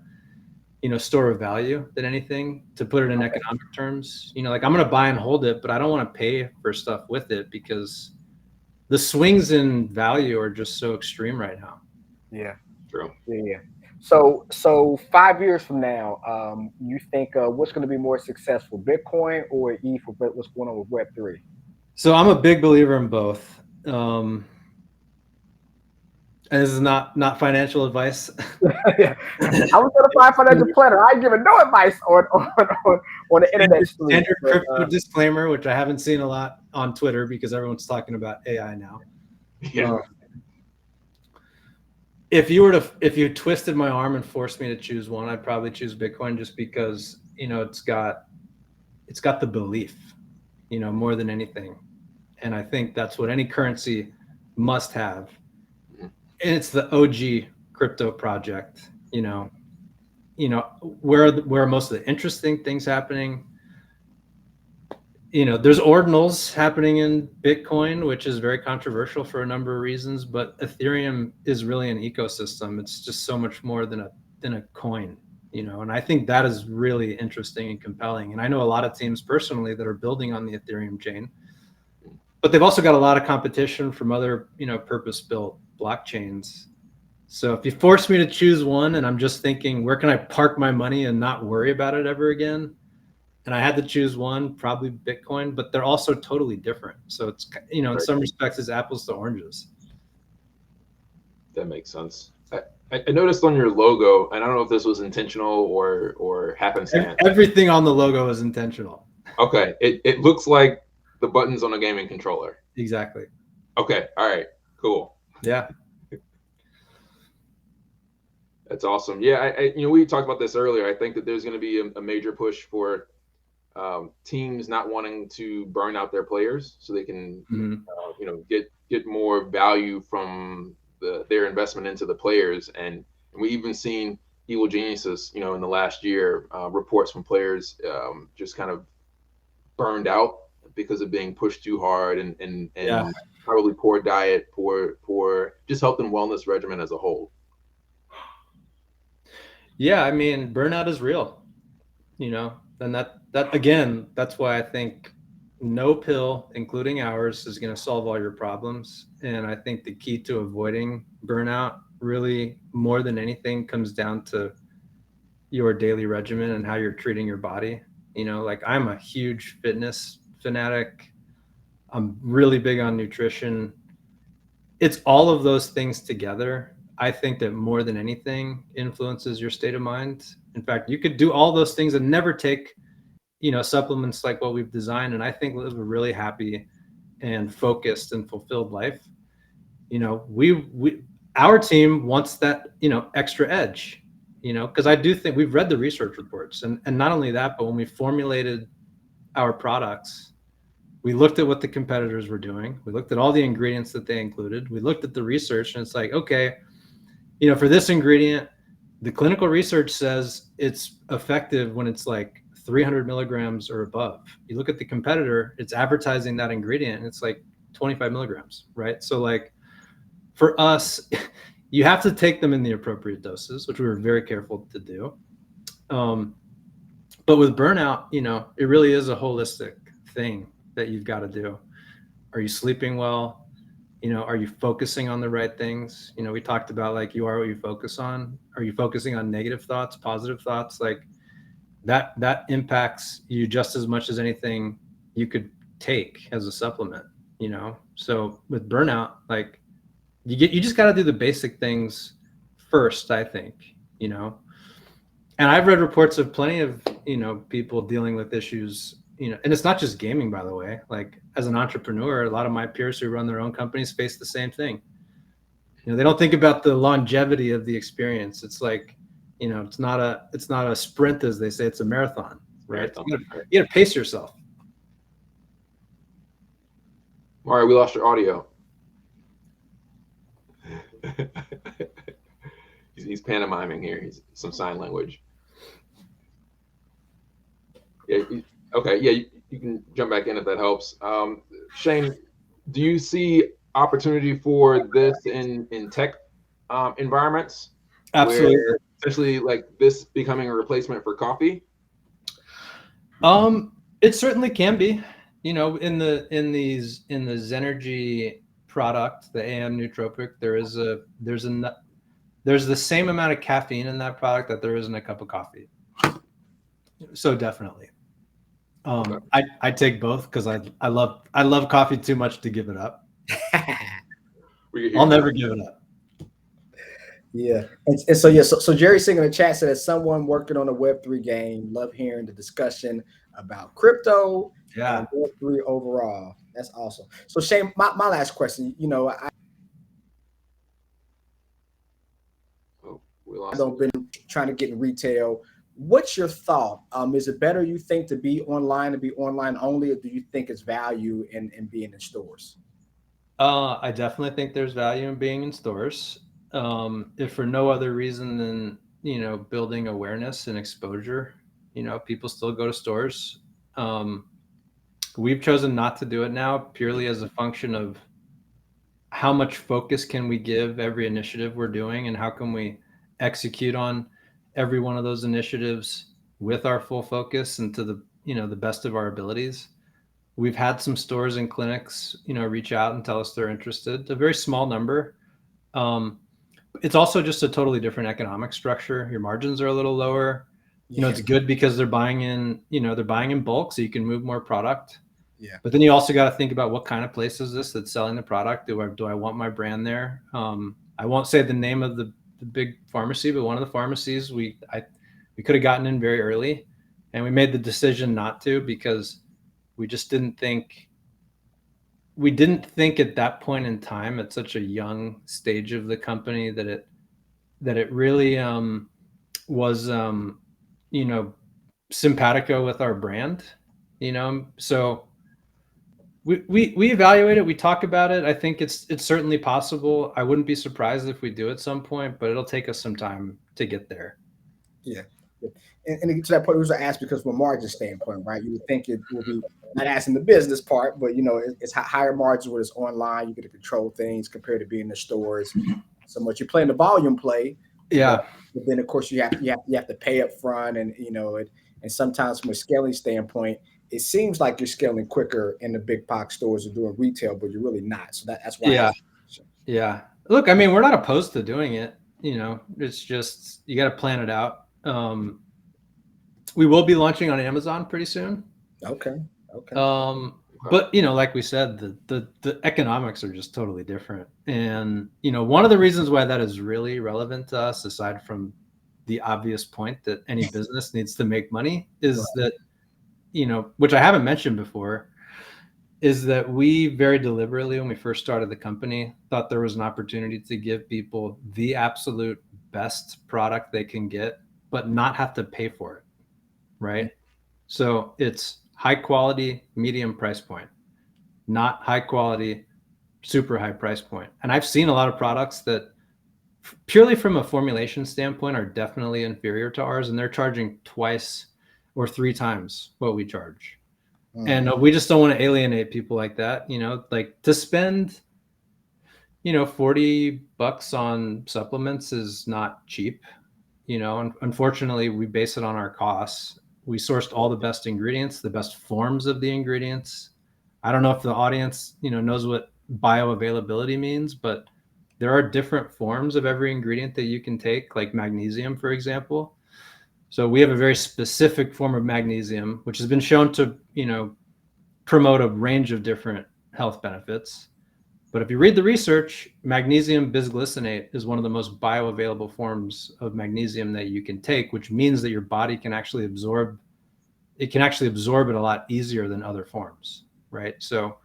store of value than anything, to put it in economic terms. Like I'm going to buy and hold it, but I don't want to pay for stuff with it because the swings in value are just so extreme right now. Yeah. True. Yeah. So 5 years from now, you think what's going to be more successful, Bitcoin or ETH, or what's going on with Web3? So I'm a big believer in both. And this is not financial advice. Yeah. I'm a certified financial planner. I ain't giving no advice on the internet. Standard crypto disclaimer, which I haven't seen a lot on Twitter because everyone's talking about AI now. Yeah. If you twisted my arm and forced me to choose one, I'd probably choose Bitcoin, just because it's got the belief, more than anything, and I think that's what any currency must have. And it's the OG crypto project. Where most of the interesting things happening. There's ordinals happening in Bitcoin, which is very controversial for a number of reasons, but Ethereum is really an ecosystem. It's just so much more than a coin, and I think that is really interesting and compelling. And I know a lot of teams personally that are building on the Ethereum chain, but they've also got a lot of competition from other, purpose-built blockchains. So if you force me to choose one and I'm just thinking, where can I park my money and not worry about it ever again? and I had to choose one, probably Bitcoin, but they're also totally different. So it's, you know, in some respects, it's apples to oranges. That makes sense. I noticed on your logo, and I don't know if this was intentional or happenstance. Everything on the logo is intentional. Okay, it looks like the buttons on a gaming controller. Exactly. Okay, all right, cool. Yeah. That's awesome. Yeah, we talked about this earlier. I think that there's going to be a major push for teams not wanting to burn out their players, so they can, get more value from their investment into the players. And we even seen evil geniuses, in the last year, reports from players just kind of burned out because of being pushed too hard and Yeah. probably poor diet, poor just health and wellness regimen as a whole. Yeah, I mean, burnout is real, and that again, that's why I think no pill, including ours, is going to solve all your problems. And I think the key to avoiding burnout really more than anything comes down to your daily regimen and how you're treating your body. Like I'm a huge fitness fanatic. I'm really big on nutrition. It's all of those things together. I think that more than anything influences your state of mind. In fact, you could do all those things and never take, supplements like what we've designed. And I think live a really happy and focused and fulfilled life. Our team wants that, extra edge, because I do think we've read the research reports, and not only that, but when we formulated our products, we looked at what the competitors were doing. We looked at all the ingredients that they included. We looked at the research, and it's like, okay, for this ingredient, the clinical research says it's effective when it's like 300 milligrams or above. You look at the competitor, it's advertising that ingredient, and it's like 25 milligrams, right? So like for us, you have to take them in the appropriate doses, which we were very careful to do. But with burnout, it really is a holistic thing that you've got to do. Are you sleeping well? Are you focusing on the right things? We talked about like you are what you focus on. Are you focusing on negative thoughts, positive thoughts? Like that impacts you just as much as anything you could take as a supplement, So with burnout, like you just got to do the basic things first, I think, and I've read reports of plenty of, people dealing with issues, and it's not just gaming, by the way. Like as an entrepreneur, a lot of my peers who run their own companies face the same thing. They don't think about the longevity of the experience. It's like, it's not a sprint, as they say, it's a marathon, right? You got to pace yourself. All right, we lost your audio. he's pantomiming here. He's some sign language. Yeah. Okay. Yeah, you can jump back in if that helps. Shane, do you see opportunity for this in tech environments? Absolutely. Where essentially like this becoming a replacement for coffee? It certainly can be. In the Zenergy product, the AM nootropic, there's the same amount of caffeine in that product that there is in a cup of coffee. So definitely. Okay. I take both because I love coffee too much to give it up. I'll never give it up. Yeah. And so Jerry's Singh in the chat said, as someone working on a Web3 game, love hearing the discussion about crypto and Web3 overall. That's awesome. So Shane, my last question, I've been trying to get in retail. What's your thought? Is it better, you think, to be online only, or do you think it's value in being in stores? I definitely think there's value in being in stores. If for no other reason than, building awareness and exposure, people still go to stores. We've chosen not to do it now purely as a function of how much focus can we give every initiative we're doing, and how can we execute on every one of those initiatives with our full focus and to the, the best of our abilities. We've had some stores and clinics, reach out and tell us they're interested. A very small number. It's also just a totally different economic structure. Your margins are a little lower. You know, it's good because they're buying in bulk, so you can move more product. Yeah. But then you also got to think about what kind of place is this that's selling the product? Do I want my brand there? I won't say the name of the big pharmacy, but one of the pharmacies we could have gotten in very early, and we made the decision not to because we just didn't think at that point in time, at such a young stage of the company, that it really was simpatico with our brand, so we evaluate it, we talk about it. I think it's certainly possible. I wouldn't be surprised if we do at some point, but it'll take us some time to get there. Yeah. And to that point, it was asked because from a margin standpoint, right? You would think it will be not asking the business part, but it's higher margins when it's online. You get to control things compared to being in the stores. So much you're playing the volume play. Yeah. But then of course you have to pay up front, and and sometimes from a scaling standpoint, it seems like you're scaling quicker in the big box stores or doing retail, but you're really not. So that's why. Yeah. Yeah. Look, I mean, we're not opposed to doing it. It's just you got to plan it out. We will be launching on Amazon pretty soon. Okay. But like we said, the economics are just totally different. And one of the reasons why that is really relevant to us, aside from the obvious point that any business needs to make money, is that which I haven't mentioned before, is that we very deliberately, when we first started the company, thought there was an opportunity to give people the absolute best product they can get, but not have to pay for it. Right. So it's high quality, medium price point, not high quality, super high price point. And I've seen a lot of products that purely from a formulation standpoint are definitely inferior to ours, and they're charging 2 or 3 times what we charge. And we just don't want to alienate people like that. Like to spend, $40 on supplements is not cheap. Unfortunately, we base it on our costs. We sourced all the best ingredients, the best forms of the ingredients. I don't know if the audience, knows what bioavailability means, but there are different forms of every ingredient that you can take, like magnesium, for example. So we have a very specific form of magnesium, which has been shown to, promote a range of different health benefits. But if you read the research, magnesium bisglycinate is one of the most bioavailable forms of magnesium that you can take, which means that your body can actually absorb it a lot easier than other forms, right? So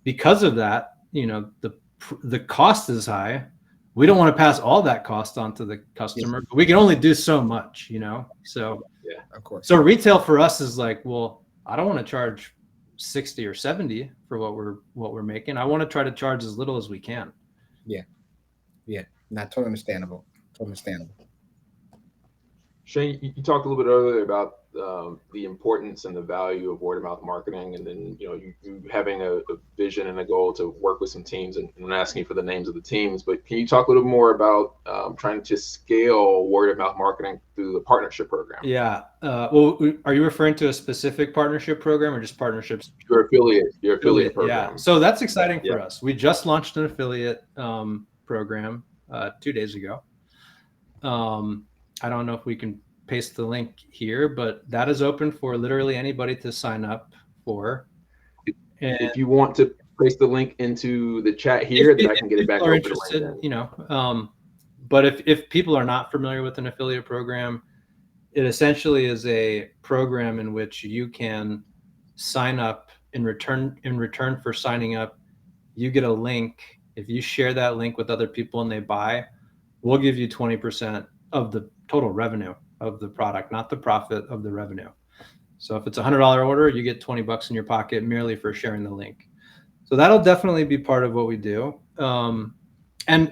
because of that, the cost is high. We don't want to pass all that cost on to the customer, but we can only do so much, So yeah, of course. So retail for us is like, well, I don't want to charge 60 or 70 for what we're making. I want to try to charge as little as we can. Yeah. Not totally understandable. Shane, you talked a little bit earlier about the importance and the value of word of mouth marketing, and then you having a vision and a goal to work with some teams, and I'm asking you for the names of the teams, but can you talk a little more about trying to scale word of mouth marketing through the partnership program? Yeah. Well, are you referring to a specific partnership program or just partnerships? Your affiliate program. Yeah. So that's exciting for us. We just launched an affiliate program 2 days ago. I don't know if we can paste the link here, but that is open for literally anybody to sign up for. And if you want to paste the link into the chat here, then I can get it back over interested, but if people are not familiar with an affiliate program, it essentially is a program in which you can sign up. In return for signing up, you get a link. If you share that link with other people and they buy, we'll give you 20% of the total revenue of the product, not the profit, of the revenue. So if it's a $100 order, you get $20 in your pocket merely for sharing the link. So that'll definitely be part of what we do. And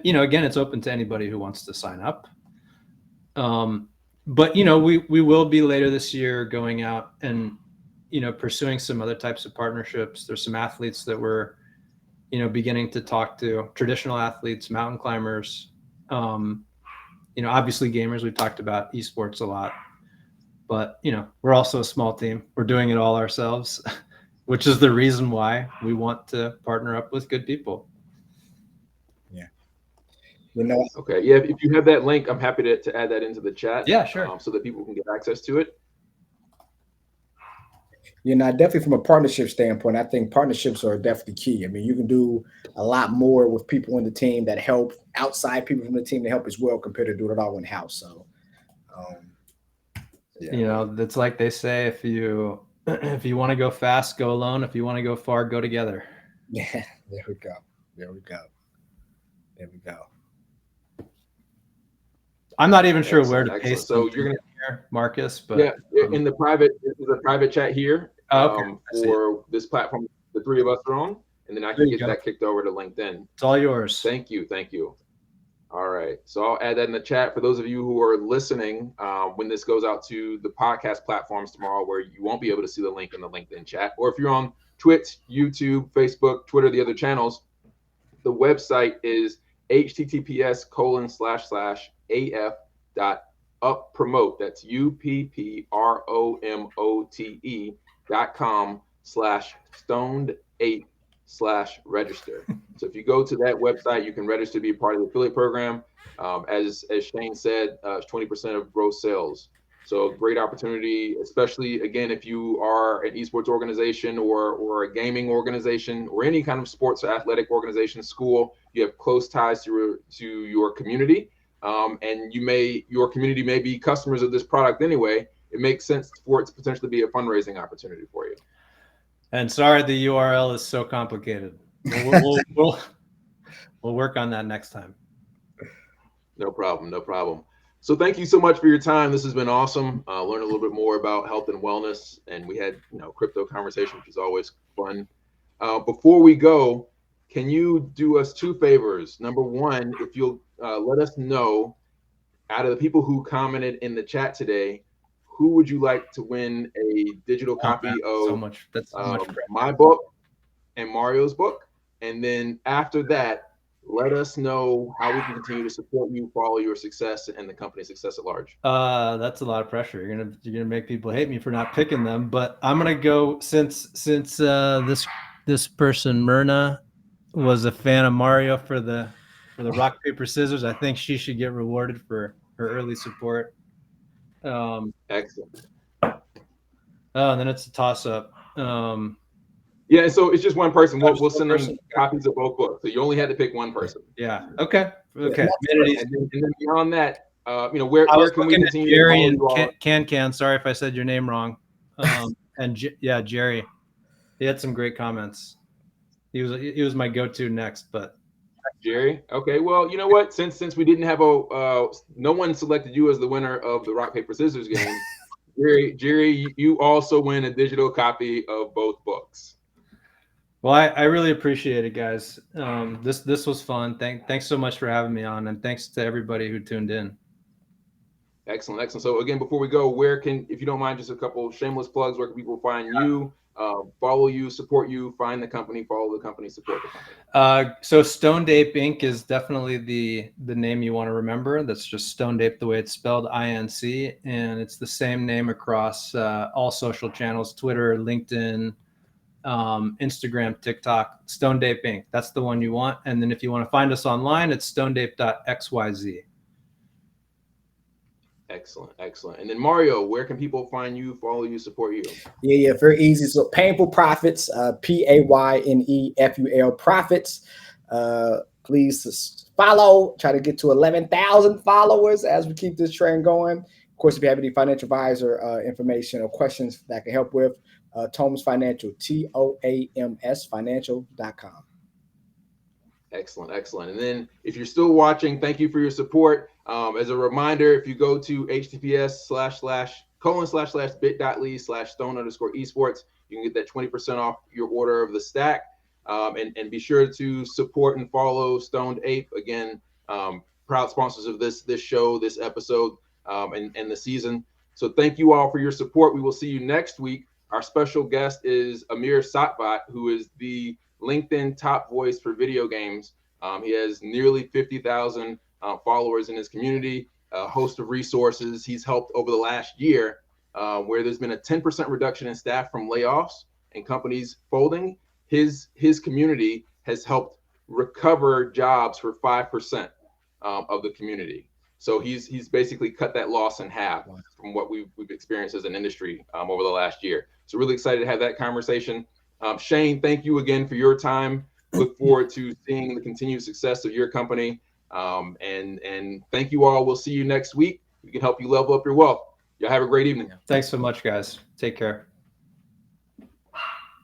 again, it's open to anybody who wants to sign up. But we will be later this year going out and pursuing some other types of partnerships. There's some athletes that we're beginning to talk to, traditional athletes, mountain climbers, obviously gamers. We've talked about esports a lot, but we're also a small team. We're doing it all ourselves, which is the reason why we want to partner up with good people. You know, Okay. Yeah. If you have that link, I'm happy to add that into the chat. Yeah, sure. So that people can get access to it. definitely from a partnership standpoint, I think partnerships are definitely key. I mean, you can do a lot more with people in the team that help, outside people from the team to help as well, compared to doing it all in house. So, um, yeah, You know, it's like they say, if you if you want to go fast, go alone. If you want to go far, go together. yeah, there we go. There we go. There we go. I'm not even sure where Excellent. to Excellent. paste So something you're going to, here, Marcus, yeah, but in the private, this is a private chat here oh, okay, I see it. for this platform the three of us are on, and then I There can you get go. that kicked over to LinkedIn. It's all yours. Thank you. Thank you. All right. So I'll add that in the chat for those of you who are listening when this goes out to the podcast platforms tomorrow, where you won't be able to see the link in the LinkedIn chat. Or if you're on Twitch, YouTube, Facebook, Twitter, the other channels, the website is https://af.uppromote. That's uppromote.com/stoned8/register. So if you go to that website, you can register to be a part of the affiliate program. As Shane said, 20% of gross sales. So great opportunity, especially again, if you are an esports organization or a gaming organization or any kind of sports or athletic organization, school, you have close ties to your community. And your community may be customers of this product anyway. It makes sense for it to potentially be a fundraising opportunity for you. And sorry, the URL is so complicated. We'll work on that next time. No problem. No problem. So thank you so much for your time. This has been awesome. Learn a little bit more about health and wellness, and we had crypto conversation, which is always fun. Before we go, can you do us two favors? Number one, if you'll let us know, out of the people who commented in the chat today, who would you like to win a digital copy of my book and Mario's book? And then after that, let us know how we can continue to support you, follow your success, and the company's success at large. That's a lot of pressure. You're gonna make people hate me for not picking them, but I'm gonna go since this person Myrna was a fan of Mario for the rock paper scissors. I think she should get rewarded for her early support. Excellent. Oh, and then it's a toss up. Yeah, so it's just one person. We'll send them copies of both books. So you only had to pick one person. Yeah. Okay. Okay. And then beyond that, where can we continue Jerry to follow and Can. Sorry if I said your name wrong. And Jerry, he had some great comments. He was my go-to next, but Jerry. Okay, well, you know what? Since we didn't have no one selected you as the winner of the rock paper scissors game, Jerry, you also win a digital copy of both books. Well, I really appreciate it, guys. This was fun. Thanks so much for having me on, and thanks to everybody who tuned in. Excellent. So again, before we go, if you don't mind, just a couple shameless plugs, where can people find you, follow you, support you, find the company, follow the company, support the company? So Stoned Ape Inc. is definitely the name you want to remember. That's just Stoned Ape the way it's spelled, INC, and it's the same name across all social channels: Twitter, LinkedIn, Instagram, TikTok. Stoned Ape Inc. That's the one you want. And then if you want to find us online, it's stonedape.xyz. Excellent. And then Mario, where can people find you, follow you, support you? Yeah, very easy. So Painful Profits, PAYNEFUL Profits. Please follow. Try to get to 11,000 followers as we keep this trend going. Of course, if you have any financial advisor information or questions that I can help with, Toms Financial, TOAMS Financial.com. Excellent. And then if you're still watching, thank you for your support. As a reminder, if you go to https://bit.ly/stone_esports, you can get that 20% off your order of the stack. And be sure to support and follow Stoned Ape. Again, proud sponsors of this show, this episode, and the season. So thank you all for your support. We will see you next week. Our special guest is Amir Satvat, who is the LinkedIn top voice for video games. He has nearly 50,000 followers in his community, a host of resources. He's helped over the last year where there's been a 10% reduction in staff from layoffs and companies folding. His community has helped recover jobs for 5%. of the community. So he's basically cut that loss in half from what we've experienced as an industry over the last year. So really excited to have that conversation. Shane, thank you again for your time. Look forward to seeing the continued success of your company. And thank you all. We'll see you next week. We can help you level up your wealth. Y'all have a great evening. Thanks so much, guys. Take care.